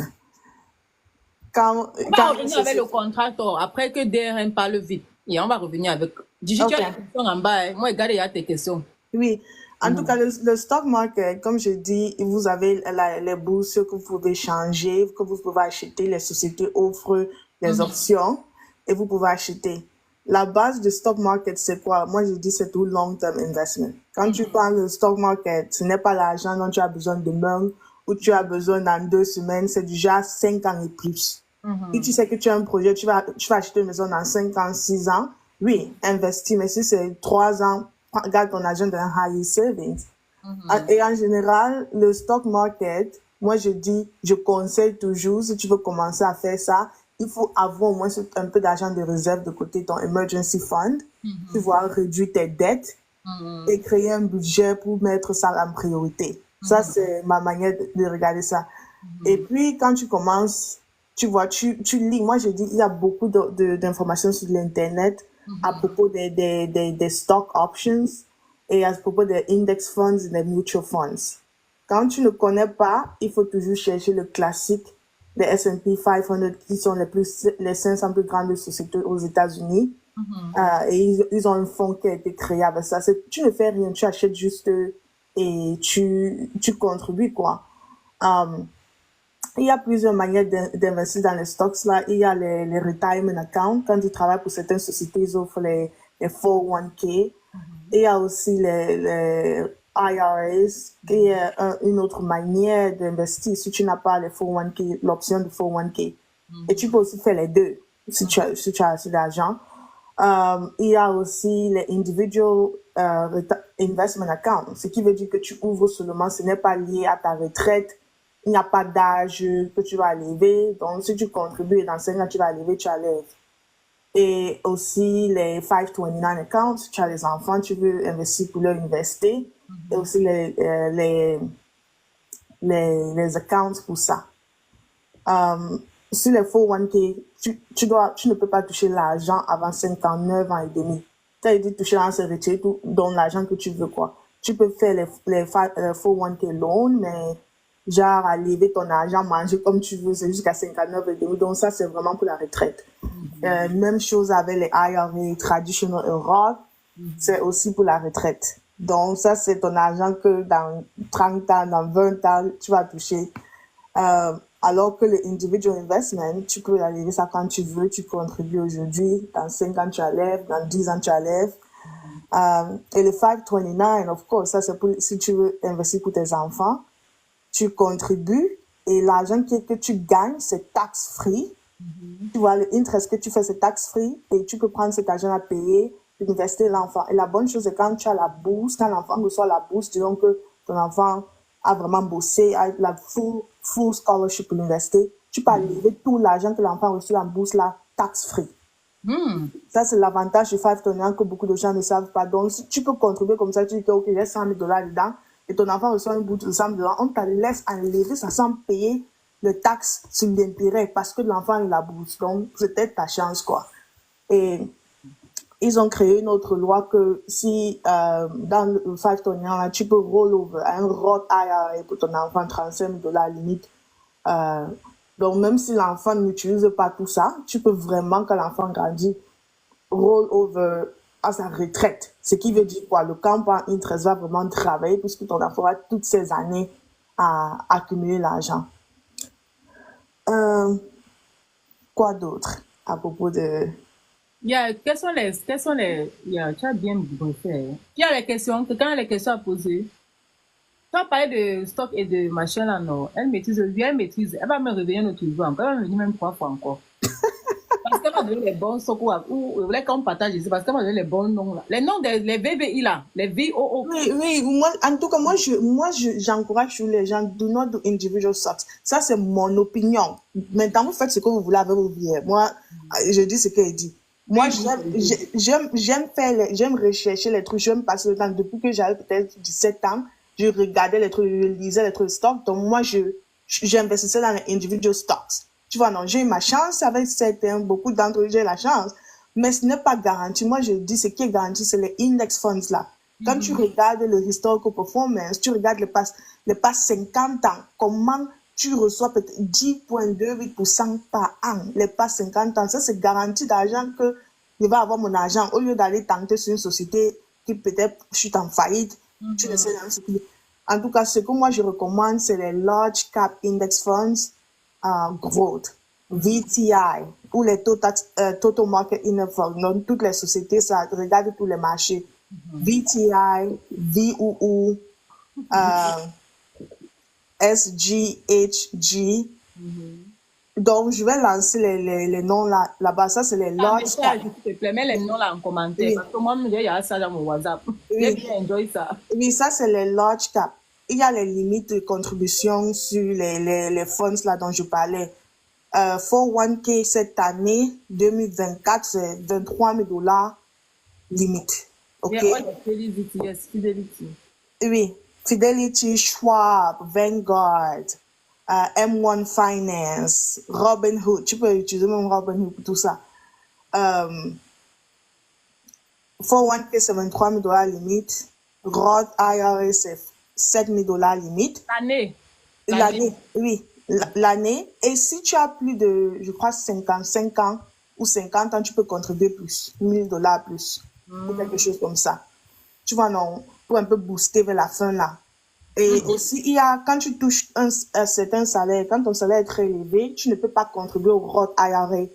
On va revenir avec le contracteur après que DRN parle vite. Et on va revenir avec... Digit, tu as des questions en bas. Moi, regarde, il y a tes questions. Oui. En tout cas, le stock market, comme je dis, vous avez les bourses que vous pouvez changer, que vous pouvez acheter. Les sociétés offrent les options et vous pouvez acheter. La base du stock market, c'est quoi? Moi, je dis c'est tout long-term investment. Quand tu parles de stock market, ce n'est pas l'argent dont tu as besoin demain ou tu as besoin dans 2 semaines. C'est déjà 5 ans et plus. Et tu sais que tu as un projet, tu vas acheter une maison dans 5 ans, 6 ans. oui, investis, mais si c'est 3 ans, garde ton argent dans un high savings. Et en général, le stock market, moi je dis, je conseille toujours, si tu veux commencer à faire ça, il faut avoir au moins un peu d'argent de réserve de côté, ton emergency fund, tu vois, réduire tes dettes et créer un budget pour mettre ça en priorité. Ça, c'est ma manière de regarder ça. Et puis, quand tu commences, tu vois, tu lis. Moi, je dis, il y a beaucoup d'informations sur l'Internet à propos des stock options et à propos des index funds et des mutual funds. Quand tu ne connais pas, il faut toujours chercher le classique des S&P 500 qui sont les 500 plus grandes sociétés aux États-Unis. Et ils ont un fonds qui a été créé avec ça. Tu ne fais rien, tu achètes juste et tu contribues, quoi. Il y a plusieurs manières d'investir dans les stocks là. Il y a les retirement accounts. Quand tu travailles pour certaines sociétés, ils offrent les 401k. Il y a aussi les IRAs, qui est une autre manière d'investir si tu n'as pas les 401k, l'option de 401k. Et tu peux aussi faire les deux si tu as assez d'argent. Il y a aussi les individual investment accounts, ce qui veut dire que tu ouvres seulement, ce n'est pas lié à ta retraite. Il n'y a pas d'âge que tu vas lever. Donc, si tu contribues dans 5 ans, tu vas lever, tu lèves. Et aussi les 529 accounts, si tu as les enfants, tu veux investir pour leur université. Et aussi les accounts pour ça. Sur les 401k, tu ne peux pas toucher l'argent avant 59 ans et demi. Tu as dit toucher l'argent, c'est retirer tout, dans l'argent que tu veux, quoi. Tu peux faire les 401k loan, mais genre à lever ton argent, manger comme tu veux, c'est jusqu'à 59 et demi. Donc ça, c'est vraiment pour la retraite. Même chose avec les IRA, Traditional Europe, c'est aussi pour la retraite. Donc ça, c'est ton argent que dans 30 ans, dans 20 ans, tu vas toucher. Alors que le individual investment, tu peux lever ça quand tu veux, tu contribues aujourd'hui, dans 5 ans tu enlèves, dans 10 ans tu enlèves. Et le 529, of course, ça c'est pour si tu veux investir pour tes enfants, tu contribues et l'argent que tu gagnes, c'est tax-free. Tu vois, le interest que tu fais, c'est tax-free et tu peux prendre cet argent à payer pour investir l'enfant. Et la bonne chose, c'est quand tu as la bourse, quand l'enfant reçoit la bourse, disons que ton enfant a vraiment bossé, a la full scholarship pour l'université, tu peux lever tout l'argent que l'enfant reçoit en bourse là, tax-free. Ça, c'est l'avantage du 529 que beaucoup de gens ne savent pas. Donc, si tu peux contribuer comme ça, tu dis que, ok, il y a $100 000 dedans, et ton enfant reçoit une bourse de $100 000, on te laisse enlever ça sans payer le taxe sur l'intérêt parce que l'enfant a la bourse. Donc, c'est peut-être ta chance, quoi. Et ils ont créé une autre loi que si dans le 529, tu peux roll over un Roth IRA pour ton enfant, $35 000 limite. Donc, même si l'enfant n'utilise pas tout ça, tu peux vraiment, quand l'enfant grandit, roll over à sa retraite. Ce qui veut dire quoi? Le compound interest va vraiment travailler puisque ton enfant a toutes ces années à accumuler l'argent. Quoi d'autre à propos de... Quelles sont les, tu as bien briefé. Il y a les questions, quelqu'un a les questions à poser. Tu as parlé de stock et de machin là, non. Elle maîtrise, elle va me réveiller notre jour encore. Elle va me venir même 3 fois encore. Parce qu'elle m'a donné les bons stocks ou les qu'on partage ici, parce qu'elle m'a donné les bons noms là. Les noms des les VBI là, les VOO. Oui, moi, en tout cas, j'encourage les gens, do not do individual stocks. Ça, c'est mon opinion. Maintenant, vous faites ce que vous voulez avec vos billets. Moi, je dis ce qu'elle dit. Moi, j'aime rechercher les trucs, j'aime passer le temps. Depuis que j'avais peut-être 17 ans, je regardais les trucs, je lisais les trucs de stock. Donc, moi, j'investissais dans les individual stocks. Tu vois, non, j'ai eu ma chance avec beaucoup d'entre eux, j'ai la chance. Mais ce n'est pas garanti. Moi, je dis, ce qui est garanti, c'est les index funds là. Quand tu regardes le historical performance, tu regardes les pas 50 ans, comment tu reçois peut-être 10,28% par an, les pas 50 ans. Ça, c'est garanti d'argent que je vais avoir mon argent. Au lieu d'aller tenter sur une société qui peut-être chute en faillite, tu ne sais pas. En tout cas, ce que moi je recommande, c'est les large cap index funds growth, VTI, ou les total market index funds. Donc, toutes les sociétés, ça regarde tous les marchés. VTI, VUU, SGHG, Donc, je vais lancer les noms là-bas. Ça, c'est les Ah, mais large cher, cap. s'il te plaît, mets les noms là en commentaire. Oui, Parce que moi, il y a ça dans mon WhatsApp. J'ai oui. bien enjoy ça. Oui, ça, c'est les large cap. Il y a les limites de contribution sur les funds là dont je parlais. 401k cette année, 2024, c'est 23 000 dollars limite. OK? Yeah, all the Fidelity, yes, Fidelity. Oui. Fidelity, Schwab, Vanguard, M1 Finance, Robinhood. Tu peux utiliser même Robinhood pour tout ça. 401k, c'est 23 000 dollars limite. Roth IRA, c'est 7 000 dollars limite. L'année. L'année, oui, l'année. Et si tu as plus de, je crois, 55 ans ou 50 ans, tu peux contribuer plus, 1 000 dollars plus, ou quelque chose comme ça. Tu vois, non, pour un peu booster vers la fin là. Et aussi, il y a, quand tu touches un certain salaire, quand ton salaire est très élevé, tu ne peux pas contribuer au Roth IRA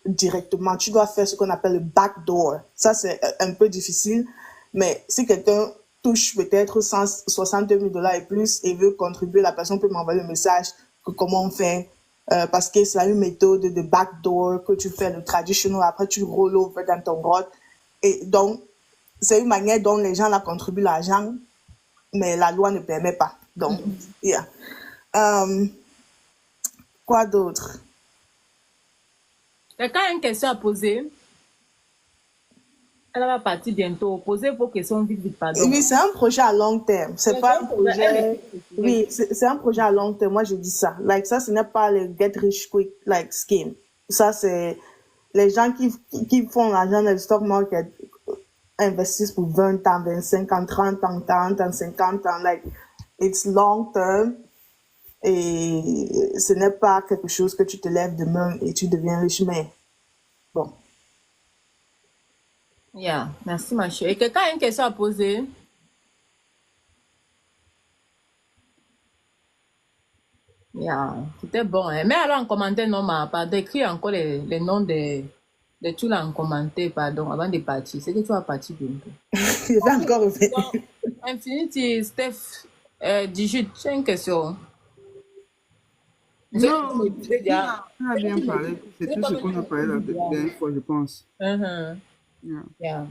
directement. Tu dois faire ce qu'on appelle le backdoor. Ça, c'est un peu difficile, mais si quelqu'un touche peut-être 162 000 dollars et plus et veut contribuer, la personne peut m'envoyer le message que comment on fait, parce que c'est une méthode de backdoor que tu fais le traditional, après tu roll over dans ton Roth. Et donc, c'est une manière dont les gens là contribuent l'argent, mais la loi ne permet pas. Donc, yeah. Quoi d'autre? Quelqu'un a une question à poser. Elle va partir bientôt. Posez vos questions vite, vite, pardon. Oui, c'est un projet à long terme. C'est C'est pas un un projet, projet. Oui, c'est un projet à long terme. Moi, je dis ça. Like, ça, ce n'est pas le get rich quick, like, scheme. Ça, c'est les gens qui font l'argent dans le stock market investissent pour 20 ans, 25 ans, 30 ans, 40 ans, 50 ans. Like, it's long term. Et ce n'est pas quelque chose que tu te lèves demain et tu deviens riche, mais bon. Yeah, merci ma chérie. Quelqu'un a une question à poser? Yeah, c'était bon. Hein. Mais alors en commentaire, non, pardon, écris encore les noms de tout là en commentaire, pardon, avant de partir. C'est que tu vas partir bientôt. Je vais encore revenir. Donc, Infinity, Steph, Digit, j'ai une question. Non, Déjà. on a bien parlé. C'est tout ce qu'on a parlé la dernière fois, je pense. Uh-huh. Yeah. Yeah.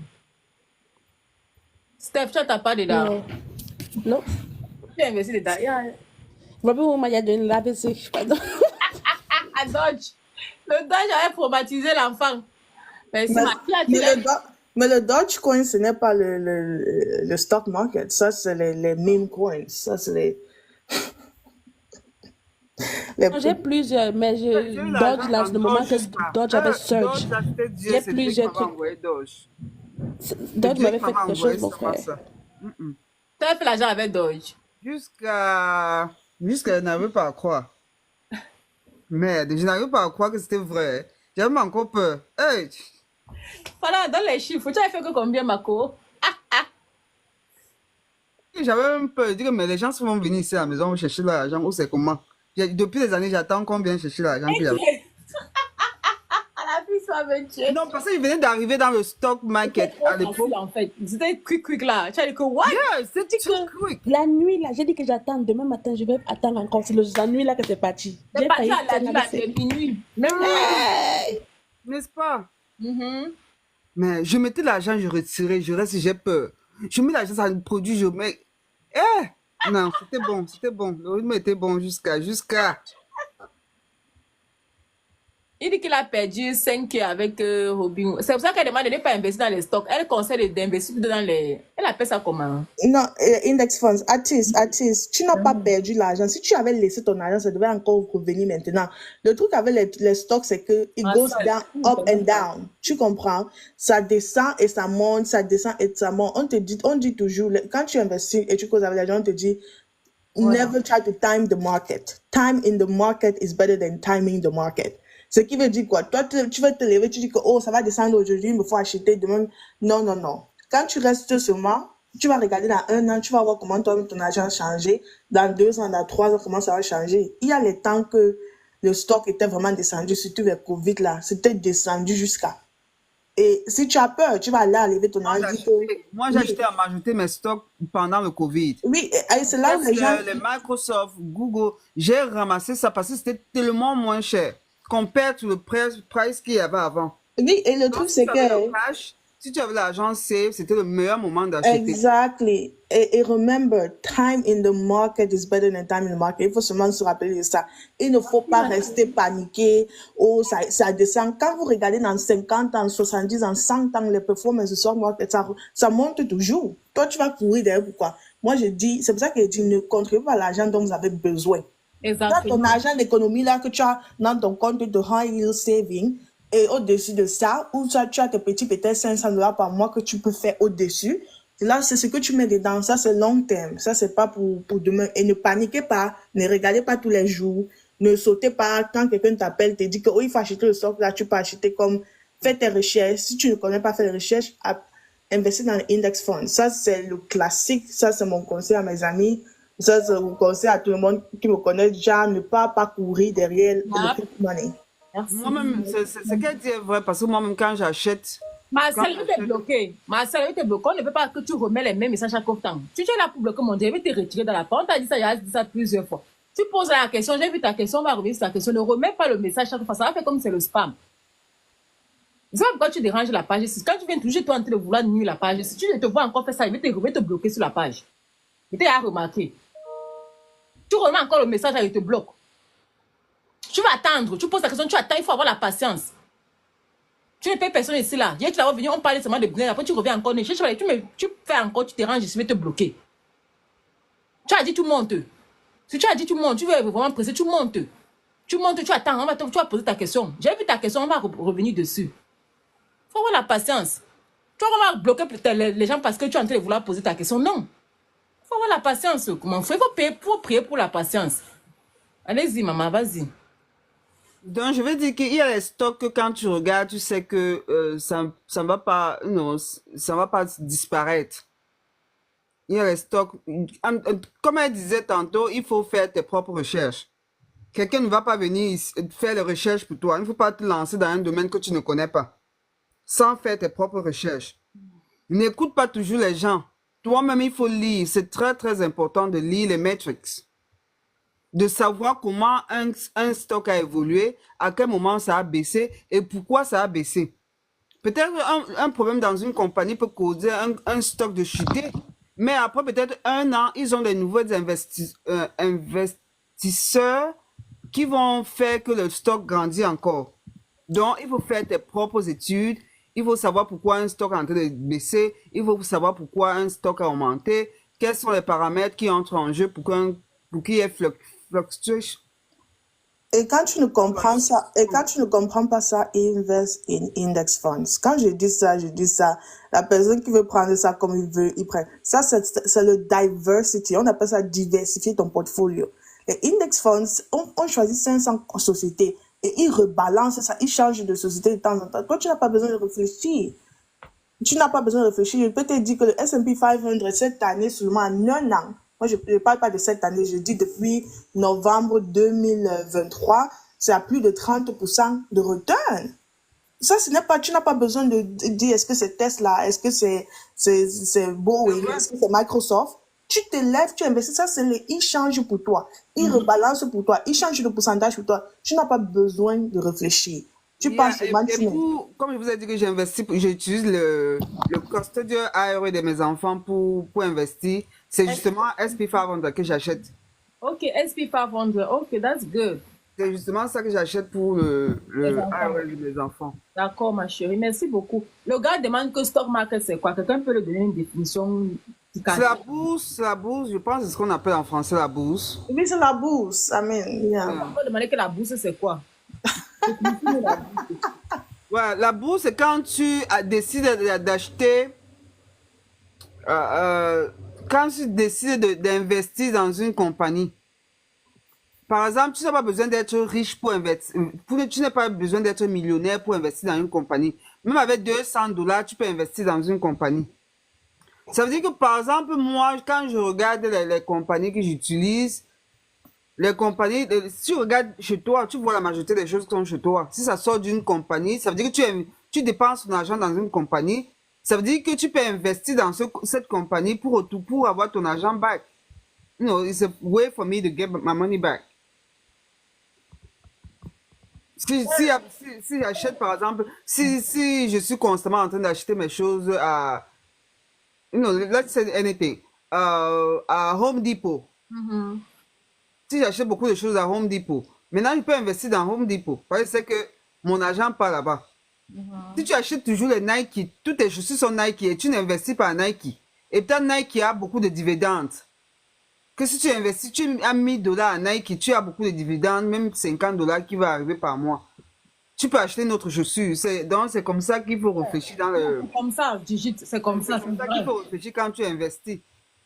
Steph, tu n'as pas dedans. Non. Non. Tu as investi dedans. Yeah. Robin Williams a donné la PC, pardon. Ah, Dodge. Le Dodge avait traumatisé l'enfant. Mais si Mais, ma fille a dit, mais le Dogecoin, ce n'est pas le stock market. Ça, c'est les meme coins. Ça, c'est les J'ai plusieurs, mais je Dodge là, le moment que Dodge avait surge. J'ai plusieurs trucs. Dodge m'avait fait quelque chose, mon frère. tu as fait l'argent avec Dodge. Jusqu'à je n'arrive pas à croire. Merde, je n'arrive pas à croire que c'était vrai. J'avais encore peur. Hey! Voilà, dans les chiffres, tu as fait que combien, Mako? J'avais même peur. Je dis que mais les gens vont venir ici à la maison chercher l'argent ou c'est comment? Depuis des années, j'attends qu'on vienne chercher l'argent. La fille soit avec Dieu. Non, parce qu'il venait d'arriver dans le stock market à l'époque. En fait, c'était quick là. Tu as dit que what? Yeah, c'est too quick. La nuit là, j'ai dit que j'attends. Demain matin, je vais attendre encore. C'est la nuit là que c'est parti. C'est J'ai parti failli à la nuit, là, faire c'est minuit. N'est-ce pas? Mais je mettais l'argent, je retirais, je reste, j'ai peur. Je mets l'argent, ça me produit, je mets. Non, c'était bon, c'était bon. Le rythme était bon jusqu'à. Il dit qu'il a perdu 5K avec Robin. C'est pour ça qu'elle demande de ne pas investir dans les stocks. Elle conseille d'investir dans les. Elle appelle ça comment? Non, index funds, artiste, tu n'as pas perdu l'argent. Si tu avais laissé ton argent, ça devait encore revenir maintenant. Le truc avec les stocks, c'est que it goes down, up and down. Tu comprends? Ça descend et ça monte, ça descend et ça monte. On dit toujours, quand tu investis et tu causes avec l'argent, on te dit, never try to time the market. Time in the market is better than timing the market. Ce qui veut dire quoi? Toi, tu vas te lever, tu dis que oh, ça va descendre aujourd'hui, il me faut acheter demain. Non, non, non. Quand tu restes seulement, tu vas regarder dans 1 an, tu vas voir comment ton argent a changé. Dans 2 ans, dans 3 ans, comment ça va changer. Il y a les temps que le stock était vraiment descendu, surtout avec Covid là. C'était descendu jusqu'à. Et si tu as peur, tu vas aller enlever ton argent. Moi, j'ai acheté à m'ajouter mes stocks pendant le Covid. Oui, et c'est là où les gens. Les Microsoft, Google, j'ai ramassé ça parce que c'était tellement moins cher. compare to le price qu'il y avait avant. Oui, et le Donc, truc, si c'est tu avais que... le cash, si tu avais l'argent save, c'était le meilleur moment d'acheter. Exactly. Et remember, time in the market is better than time in the market. Il faut seulement se rappeler de ça. Il ne faut pas rester paniqué. Oh, ça descend. Quand vous regardez dans 50 ans, 70 ans, 100 ans, les performances du stock market, ça monte toujours. Toi, tu vas courir derrière. Pourquoi? Moi, je dis, c'est pour ça que je dis, ne contribuez pas à l'argent dont vous avez besoin. Là, Exactement. ton argent d'économie là que tu as dans ton compte de high yield saving, et au-dessus de ça, ou tu as tes petits peut-être $500 par mois que tu peux faire au-dessus. Là, c'est ce que tu mets dedans. Ça, c'est long terme. Ça, c'est pas pour demain. Et ne paniquez pas. Ne regardez pas tous les jours. Ne sautez pas quand quelqu'un t'appelle, te dit que, oh, il faut acheter le stock là, tu peux acheter comme, fais tes recherches. Si tu ne connais pas faire les recherches, investir dans l'index fund. Ça, c'est le classique. Ça, c'est mon conseil à mes amis. Ça, c'est mon conseil à tout le monde qui me connaît déjà. Ne pas courir derrière le quick money. Merci. Moi-même, ce qu'elle dit est vrai, parce que moi-même, quand j'achète, Marcel, il t'est bloqué. Marcel, il t'est bloqué. On ne veut pas que tu remets les mêmes messages chaque temps. Tu es là pour bloquer mon Dieu, il va te retirer dans la porte. On t'a dit ça, il a dit ça plusieurs fois. Tu poses la question, j'ai vu ta question, on va revenir sur ta question. Ne remets pas le message chaque fois. Ça va faire comme c'est le spam. Je sais pas pourquoi tu déranges la page. Quand tu viens toujours, toi, en train de vouloir nuire la page, si tu te vois encore faire ça, il va te bloquer sur la page. Il t'a remarqué. Tu remets encore le message, il te bloque. Tu vas attendre, tu poses la question, tu attends, il faut avoir la patience. Tu ne payes personne ici là. Hier, tu vas venir, on parle seulement de bien. Après, tu reviens encore. Tu fais encore, tu te ranges, je vais te bloquer. Tu as dit, tu montes. Si tu as dit, tu montes, tu veux vraiment presser, tu montes. Tu montes, tu attends, tu vas poser ta question. J'ai vu ta question, on va revenir dessus. Il faut avoir la patience. Tu vas bloquer les gens parce que tu es en train de vouloir poser ta question. Non. Il faut avoir la patience. Comment il faut prier pour la patience. Allez-y, maman, vas-y. donc je veux dire qu'il y a les stocks que quand tu regardes, tu sais que ça ne va pas, non, ça va pas disparaître. Il y a les stocks. Comme elle disait tantôt, il faut faire tes propres recherches. Quelqu'un ne va pas venir faire les recherches pour toi. Il ne faut pas te lancer dans un domaine que tu ne connais pas, sans faire tes propres recherches. N'écoute pas toujours les gens. Toi-même, il faut lire. C'est très, très important de lire les metrics. De savoir comment un stock a évolué, à quel moment ça a baissé et pourquoi ça a baissé. Peut-être un problème dans une compagnie peut causer un stock de chuter, mais après peut-être un an, ils ont des nouveaux investisseurs qui vont faire que le stock grandit encore. Donc, il faut faire tes propres études. Il faut savoir pourquoi un stock est en train de baisser. Il faut savoir pourquoi un stock a augmenté. Quels sont les paramètres qui entrent en jeu pour qu'il y ait fluctuation. Et quand tu ne comprends pas ça, invest in index funds. Quand je dis ça. La personne qui veut prendre ça comme il veut, il prend. Ça, c'est le diversity. On appelle ça diversifier ton portfolio. Les index funds, on choisit 500 sociétés et ils rebalancent ça, ils changent de société de temps en temps. Toi, tu n'as pas besoin de réfléchir. Je peux te dire que le S&P 500 cette année, seulement en un an, moi je ne parle pas de cette année, je dis depuis novembre 2023, c'est à plus de 30% de return. Ça, tu n'as pas besoin de dire est-ce que c'est Tesla, est-ce que c'est Boeing, est-ce que c'est Microsoft. Tu te lèves, tu investis, ça ils changent pour toi, ils rebalancent pour toi, ils changent le pourcentage pour toi. Tu n'as pas besoin de réfléchir. Tu penses comme je vous ai dit que j'utilise le custodial IRA de mes enfants pour investir. C'est justement SP 500 que j'achète. Ok, SP 500. Ok, that's good. C'est justement ça que j'achète pour le IRA de mes enfants. D'accord, ma chérie. Merci beaucoup. Le gars demande que stock market, c'est quoi? Quelqu'un peut lui donner une définition? C'est la bourse, je pense que c'est ce qu'on appelle en français la bourse. Oui, c'est la bourse. I mean, yeah. On peut demander que la bourse, c'est quoi? Ouais, la bourse, c'est quand tu décides d'acheter, quand tu décides d'investir dans une compagnie. Par exemple, tu n'as pas besoin d'être riche pour investir. Tu n'as pas besoin d'être millionnaire pour investir dans une compagnie. Même avec $200, tu peux investir dans une compagnie. Ça veut dire que, par exemple, moi, quand je regarde les compagnies que j'utilise, les compagnies, si tu regardes chez toi, tu vois la majorité des choses qui sont chez toi. Si ça sort d'une compagnie, ça veut dire que tu dépenses ton argent dans une compagnie. Ça veut dire que tu peux investir dans cette compagnie pour avoir ton argent back. It's a way for me to get my money back. Si j'achète, par exemple, si je suis constamment en train d'acheter mes choses à, let's say anything, à Home Depot. Si j'achète beaucoup de choses à Home Depot, maintenant je peux investir dans Home Depot. Parce que c'est que mon argent part là-bas. Si tu achètes toujours les Nike, toutes tes chaussures sont Nike et tu n'investis pas à Nike. Et peut-être Nike a beaucoup de dividendes. Que si tu investis, tu as $1000 à Nike, tu as beaucoup de dividendes, même $50 qui va arriver par mois. Tu peux acheter une autre chaussure. Donc c'est comme ça qu'il faut réfléchir dans le... C'est comme ça, Gigi, c'est comme ça. C'est comme ça qu'il faut réfléchir quand tu investis.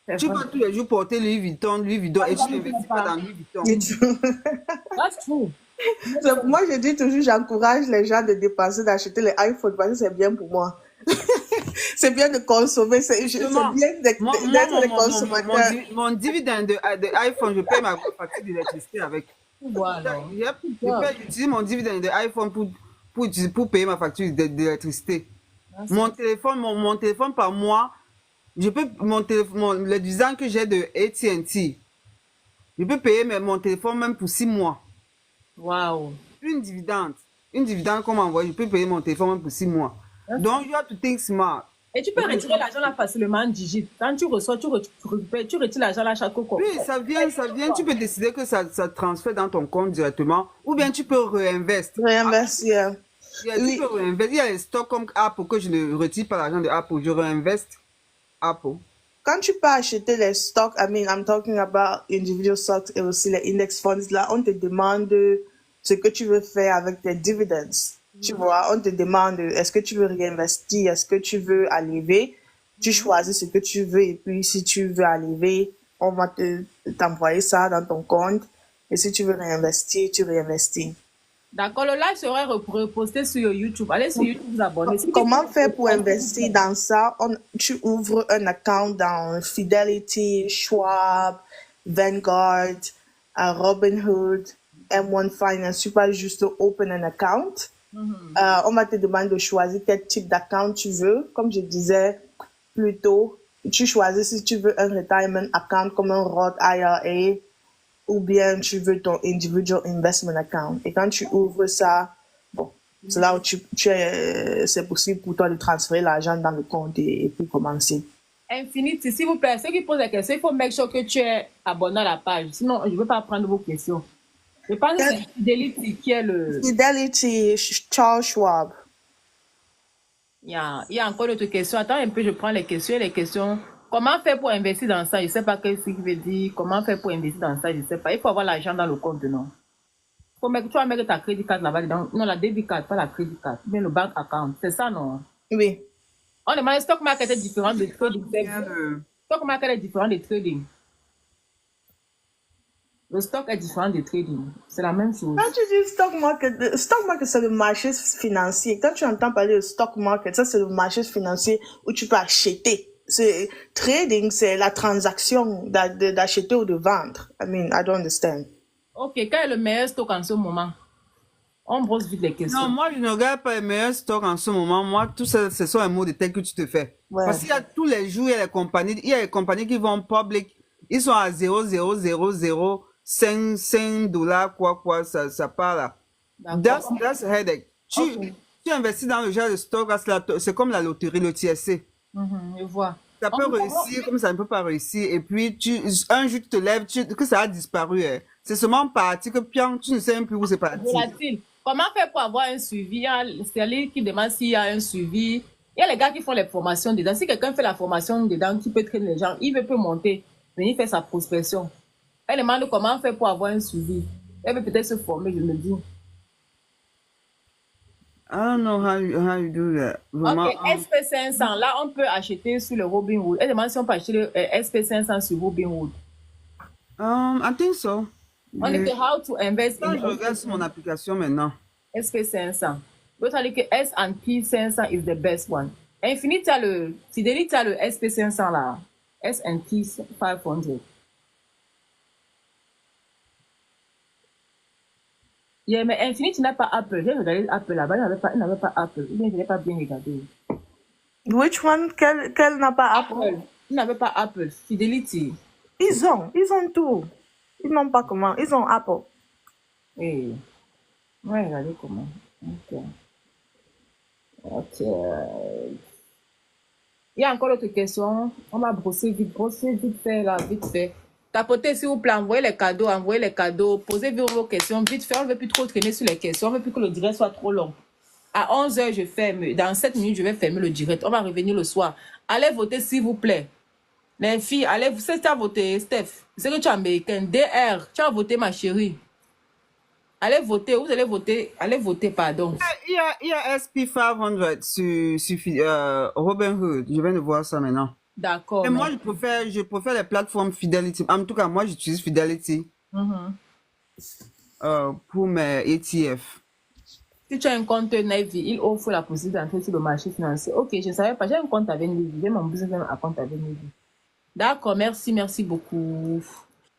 C'est Tu vrai. peux tous les jours porter Louis Vuitton, et tu n'investis pas dans Louis Vuitton. Et tu- That's true. Moi, je dis toujours, j'encourage les gens de dépenser, d'acheter les iPhones parce que c'est bien pour moi. C'est bien de consommer, c'est bien Justement, d'être des consommateurs. mon dividende de iPhone, je paye ma facture d'électricité avec. Voilà. Yep, j'utilise mon dividende de iPhone pour payer ma facture d'électricité. Mon téléphone par mois, je peux, le design que j'ai de AT&T, je peux payer mon téléphone même pour 6 mois. Wow. Une dividende qu'on m'envoie, je peux payer mon téléphone même pour 6 mois. Donc, you have to think smart. Et tu peux retirer l'argent là facilement, Gigi. Quand tu reçois, tu retires l'argent là chaque fois. Oui, ça vient. Tu peux décider que ça transfère dans ton compte directement. Ou bien tu peux réinvestir. Réinvestir. Tu peux réinvestir. Il y a les stocks comme Apple que je ne retire pas l'argent de Apple. Je réinveste Apple. Quand tu peux acheter les stocks, I'm talking about individual stocks et aussi les index funds, là, on te demande ce que tu veux faire avec tes dividends. Tu vois, on te demande est-ce que tu veux réinvestir, est-ce que tu veux alléver. Tu choisis ce que tu veux et puis si tu veux alléver, on va t'envoyer ça dans ton compte. Et si tu veux réinvestir, tu réinvestis. D'accord, le live sera reposté sur YouTube. Allez sur YouTube, vous abonnez. Comment faire pour investir dans ça? Tu ouvres un account dans Fidelity, Schwab, Vanguard, Robinhood, M1 Finance. Tu peux juste open un account. On va te demander de choisir quel type d'account tu veux. Comme je disais plus tôt, tu choisis si tu veux un retirement account comme un Roth IRA ou bien tu veux ton individual investment account. Et quand tu ouvres ça, bon, c'est là où c'est possible pour toi de transférer l'argent dans le compte et puis commencer. Infinity, s'il vous plaît, ceux qui posent la question, il faut make sure que tu es abonné à la page. Sinon, je ne veux pas prendre vos questions. Je pense que c'est Fidelity qui est le... Fidelity, Charles Schwab. Il y a encore d'autres questions. Attends un peu, je prends les questions. Comment faire pour investir dans ça? Je ne sais pas ce qu'il veut dire. Comment faire pour investir dans ça? Je ne sais pas. Il faut avoir l'argent dans le compte, non? Tu vas mettre ta crédit card là-bas dedans. Non, la débit card, pas la crédit card. Bien le bank account. C'est ça, non? Oui. On demande le stock market est différent de trading. Stock market est différent de trading. Le stock est différent de trading. C'est la même chose. Quand tu dis stock market, c'est le marché financier. Quand tu entends parler de stock market, ça c'est le marché financier où tu peux acheter. Trading, c'est la transaction d'acheter ou de vendre. I don't understand. Ok, quel est le meilleur stock en ce moment? On brosse vite les questions. Non, moi, je ne regarde pas les meilleurs stocks en ce moment. Moi, tout ça, ce sont les mots de tête que tu te fais. Ouais. Parce qu'il y a tous les jours, il y a les compagnies qui vont public. Ils sont à 0,00005 $, quoi, ça part là. That's a headache. Tu investis dans le genre de stock, c'est comme la loterie, le TSC. Je vois. Ça peut réussir comme ça ne peut pas réussir. Et puis, un jour, tu te lèves, que ça a disparu. Hein. C'est seulement parti que tu ne sais même plus où c'est parti. Volatile. Comment faire pour avoir un suivi? Il y a Sterling qui demande s'il y a un suivi. Il y a les gars qui font les formations dedans. Si quelqu'un fait la formation dedans, qui peut traîner les gens, il peut monter, venir faire sa prospection. Elle demande comment faire pour avoir un suivi. Elle veut peut-être se former, je me dis. I don't know how you do that. Vraiment, Ok, SP500, là, on peut acheter sur le Robinhood. Elle demande si on peut acheter le SP500 sur Robinhood. I think so. On dit que how to invest Je regarde sur mon application maintenant. SP500. L'autre a dit que S&P 500 is the best one. Infinity a Fidelity a le SP500 là. S&P 500. Yeah, mais Infinity n'a pas Apple. J'ai regardé Apple là-bas, il n'avait pas Apple. Je n'ai pas bien regardé. Which one? Quel n'a pas Apple? Il n'avait pas Apple. Fidelity. Ils ont tout. Ils n'ont pas comment. Ils ont Apple. Hey. Ouais, regardez comment. Ok. Ok. Il y a encore d'autres questions. On va brosser vite fait, là, vite fait. Tapotez, s'il vous plaît, envoyez les cadeaux, posez vos questions vite fait. On ne veut plus trop traîner sur les questions, on ne veut plus que le direct soit trop long. À 11h, je ferme. Dans 7 minutes, je vais fermer le direct. On va revenir le soir. Allez voter, s'il vous plaît. Les filles, allez, vous savez, tu as voté, Steph. C'est que tu es américain. DR, tu as voté, ma chérie. Allez voter, vous allez voter, pardon. Il y a SP500 sur Robinhood. Je viens de voir ça maintenant. D'accord. Et moi, je préfère les plateformes Fidelity. En tout cas, moi, j'utilise Fidelity pour mes ETF. Si tu as un compte Navy, il offre la possibilité d'entrer sur le marché financier. Ok, je ne savais pas. J'ai un compte avec Navy. J'ai mon business à compte avec Navy. D'accord, merci beaucoup.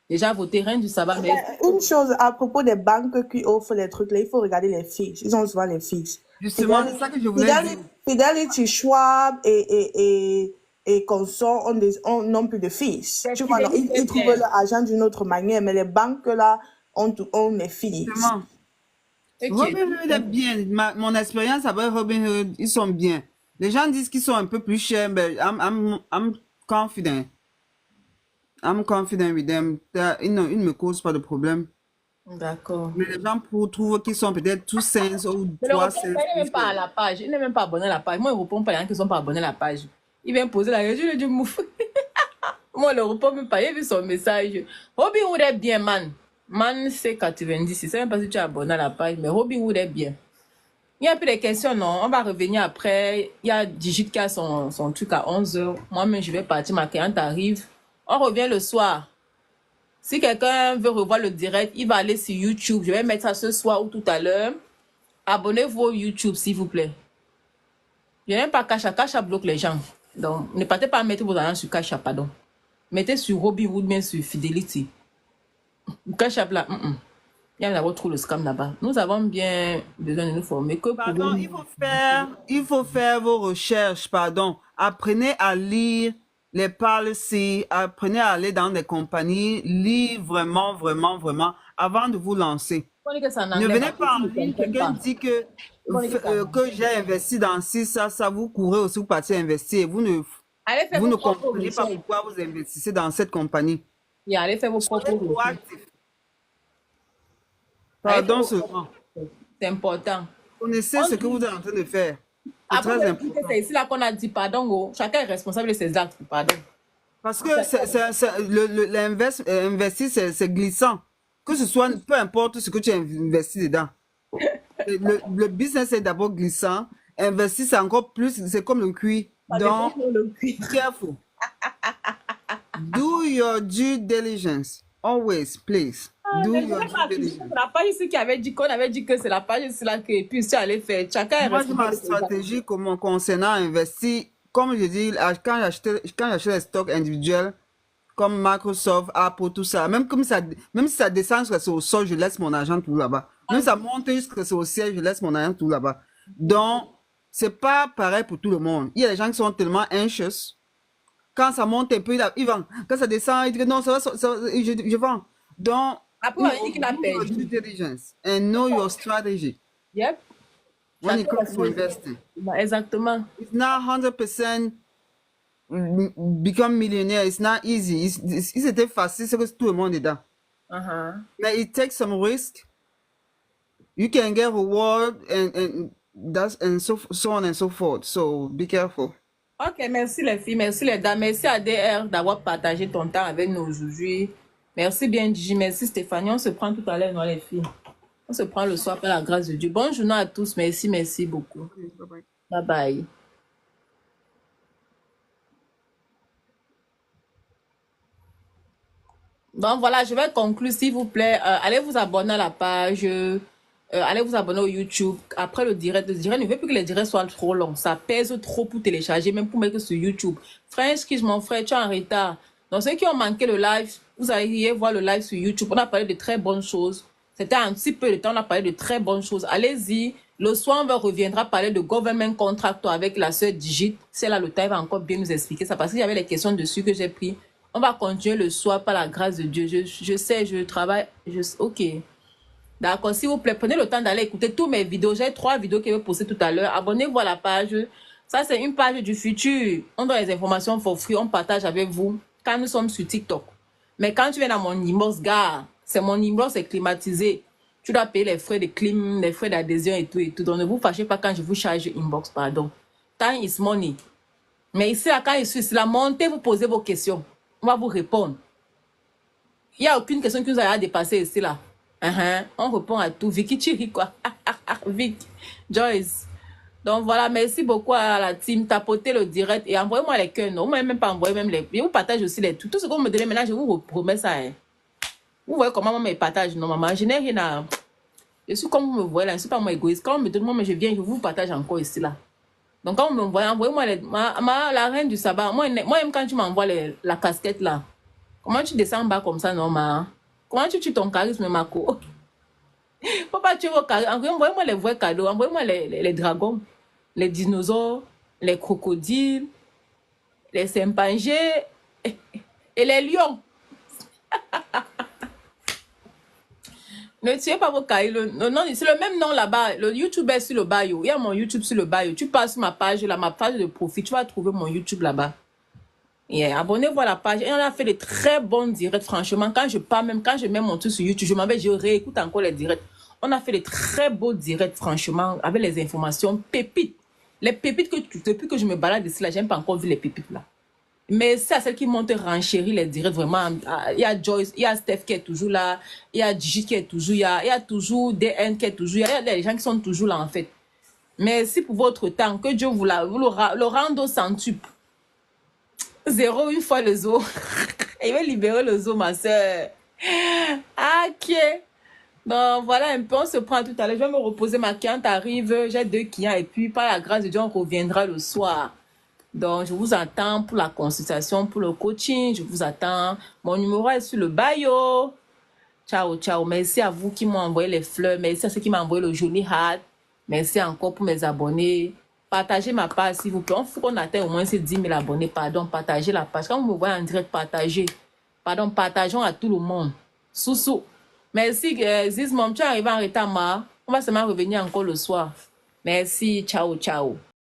Déjà voté, rien du sabbat. Mais... Une chose à propos des banques qui offrent les trucs, là, il faut regarder les fiches. Ils ont souvent les fiches. Justement, c'est ça que je voulais dire. Fidelity, Schwab et Consort n'ont plus de fiches. Tu vois, alors, ils trouvent leur argent d'une autre manière, mais les banques là ont les fiches. Justement. Okay. Robinhood est bien. Mon expérience avec Robinhood, ils sont bien. Les gens disent qu'ils sont un peu plus chers, mais I'm confident. I'm confident with them. Ils ne me causent pas de problème. D'accord. Mais les gens trouvent qu'ils sont peut-être 2 cents ou 3 cents. Il n'est même pas à la page. Il n'est même pas abonné à la page. Moi, il ne répond pas. Il y en a qui ne sont pas abonnés à la page. Il vient poser la question. Je dis mouf. Moi, il ne répond même pas. Il a vu son message. Robinhood est bien, man. Man, c'est 90. Je ne sais même pas si tu es abonné à la page, mais Robinhood est bien. Il y a un peu de questions, non? On va revenir après. Il y a Digit qui a son truc à 11h. Moi-même, je vais partir. Ma cliente arrive. On revient le soir. Si quelqu'un veut revoir le direct, il va aller sur YouTube. Je vais mettre ça ce soir ou tout à l'heure. Abonnez-vous au YouTube, s'il vous plaît. Je n'aime pas Cash App. Cash App bloque les gens. Donc, ne partez pas à mettre vos argent sur Cash App, pardon. Mettez sur Robinhood, mais sur Fidelity. Cash App là, il y a d'abord trop le scam là-bas. Nous avons bien besoin de nous former. Pardon, il faut faire vos recherches, pardon. Apprenez à lire les policies, apprenez à aller dans des compagnies, lire vraiment, avant de vous lancer. Ne venez pas en ligne, quelqu'un dit que j'ai investi dans ça, vous courez aussi, vous partez investir. Vous ne comprenez pas pourquoi vous investissez dans cette compagnie. Allez faire vos propres recherches. Pardon seulement. C'est important. Connaissez ce que vous êtes en train de faire. C'est très important. C'est ici là qu'on a dit pardon. Chacun est responsable de ses actes. Pardon. Parce que l'investir, c'est glissant. Que ce soit, peu importe ce que tu investis dedans. Le business est d'abord glissant. Investir, c'est encore plus, c'est comme le cuir. Donc, careful. Do your due diligence. Always, please. Do your due diligence. La page ici qu'on avait dit que c'est la page ici là que puis tu allais faire. Chacun est responsable. Moi, ma stratégie concernant investir, comme je dis, quand j'achète les stocks individuels, comme Microsoft, Apple, tout ça, même si ça descend jusqu'à au sol, je laisse mon argent tout là-bas. Même si ça monte jusqu'à au ciel, je laisse mon argent tout là-bas. Donc, c'est pas pareil pour tout le monde. Il y a des gens qui sont tellement anxious. Quand ça monte un peu, ils vendent. Quand ça descend, ils disent non, je vends. Donc, après, on dit qu'il a perdu. Due diligence and know your strategy. Yep. When it comes to investing. Exactement. It's not 100% become millionaire. It's not easy. C'était facile, c'est que tout le monde est dedans. Mais it takes some risk. You can get reward and so on and so forth. So be careful. Ok, merci les filles, merci les dames, merci à DR d'avoir partagé ton temps avec nous aujourd'hui. Merci bien Gigi, merci Stéphanie. On se prend tout à l'heure, nous les filles. On se prend le soir par la grâce de Dieu. Bonne journée à tous, merci beaucoup. Okay, bye-bye. Bye bye. Donc voilà, je vais conclure s'il vous plaît. Allez vous abonner à la page. Allez vous abonner au YouTube. Après le direct ne veut plus que les directs soient trop longs. Ça pèse trop pour télécharger, même pour mettre sur YouTube. Frère, excuse mon frère, tu es en retard. Donc ceux qui ont manqué le live, vous allez voir le live sur YouTube. On a parlé de très bonnes choses. C'était un petit peu de temps, on a parlé de très bonnes choses. Allez-y. Le soir, on reviendra parler de government contractor avec la sœur Digit. C'est là, le temps va encore bien nous expliquer ça parce qu'il y avait les questions dessus que j'ai pris. On va continuer le soir par la grâce de Dieu. Je sais, je travaille. Ok. D'accord, s'il vous plaît, prenez le temps d'aller écouter tous mes vidéos. J'ai 3 vidéos que je vais poster tout à l'heure. Abonnez-vous à la page. Ça, c'est une page du futur. On donne les informations for free. On partage avec vous quand nous sommes sur TikTok. Mais quand tu viens dans mon inbox, gars, c'est mon inbox, c'est climatisé. Tu dois payer les frais de clim, les frais d'adhésion et tout et tout. Donc, ne vous fâchez pas quand je vous charge inbox, pardon. Time is money. Mais ici, là, quand je suis ici, là, montez, vous posez vos questions. On va vous répondre. Il n'y a aucune question qui nous a dépassé ici, là. On répond à tout. Vicky, tu ris quoi? Vic, Joyce. Donc voilà, merci beaucoup à la team. Tapotez le direct et envoyez-moi les cœurs. Non, moi même pas envoyer même les. Je vous partage aussi les tout. Tout ce que vous me donnez maintenant, je vous promets ça. Hein. Vous voyez comment moi me partage. Non, maman, je n'ai rien à. Je suis comme vous me voyez là, je ne suis pas moi égoïste. Quand on me donne, moi, je viens, je vous partage encore ici là. Donc quand vous me voyez, envoyez-moi les. La reine du sabbat. Moi, même quand tu m'envoies la casquette là, comment tu descends en bas comme ça, non, ma? Comment tu tues ton charisme, Marco? Faut pas tuer vos charismes. Envoyez-moi les vrais cadeaux. Envoyez-moi les dragons, les dinosaures, les crocodiles, les chimpanzés et les lions. Ne tuez pas vos cailloux. Non, c'est le même nom là-bas. Le YouTube est sur le bio. Il y a mon YouTube sur le bio. Tu passes sur ma page, là, ma page de profil. Tu vas trouver mon YouTube là-bas. Yeah, abonnez-vous à la page. Et on a fait de très bons directs, franchement. Quand je parle, même quand je mets mon truc sur YouTube, je réécoute encore les directs. On a fait de très beaux directs, franchement, avec les informations pépites. Les pépites que depuis que je me balade ici, là, j'ai pas encore vu les pépites là. Mais c'est à celles qui montent renchérir les directs, vraiment. Il y a Joyce, il y a Steph qui est toujours là, il y a Gigi qui est toujours là, il y a toujours DN qui est toujours là, il y a des gens qui sont toujours là en fait. Merci pour votre temps, que Dieu vous le rende au centuple. 0 une fois le zoo. Il va libérer le zoo, ma soeur. Ok. Donc voilà un peu, on se prend tout à l'heure. Je vais me reposer, ma cliente arrive, j'ai 2 clients et puis par la grâce de Dieu, on reviendra le soir. Donc je vous attends pour la consultation, pour le coaching, je vous attends. Mon numéro est sur le bio. Ciao, ciao. Merci à vous qui m'ont envoyé les fleurs, merci à ceux qui m'ont envoyé le joli heart. Merci encore pour mes abonnés. Partagez ma page, s'il vous plaît. Il faut qu'on atteigne au moins ces 10 000 abonnés. Pardon, partagez la page. Quand vous me voyez en direct, partagez. Pardon, partageons à tout le monde. Sous. Merci, Ziz, mon tu es arrivé en retard, ma. On va seulement revenir encore le soir. Merci, ciao, ciao.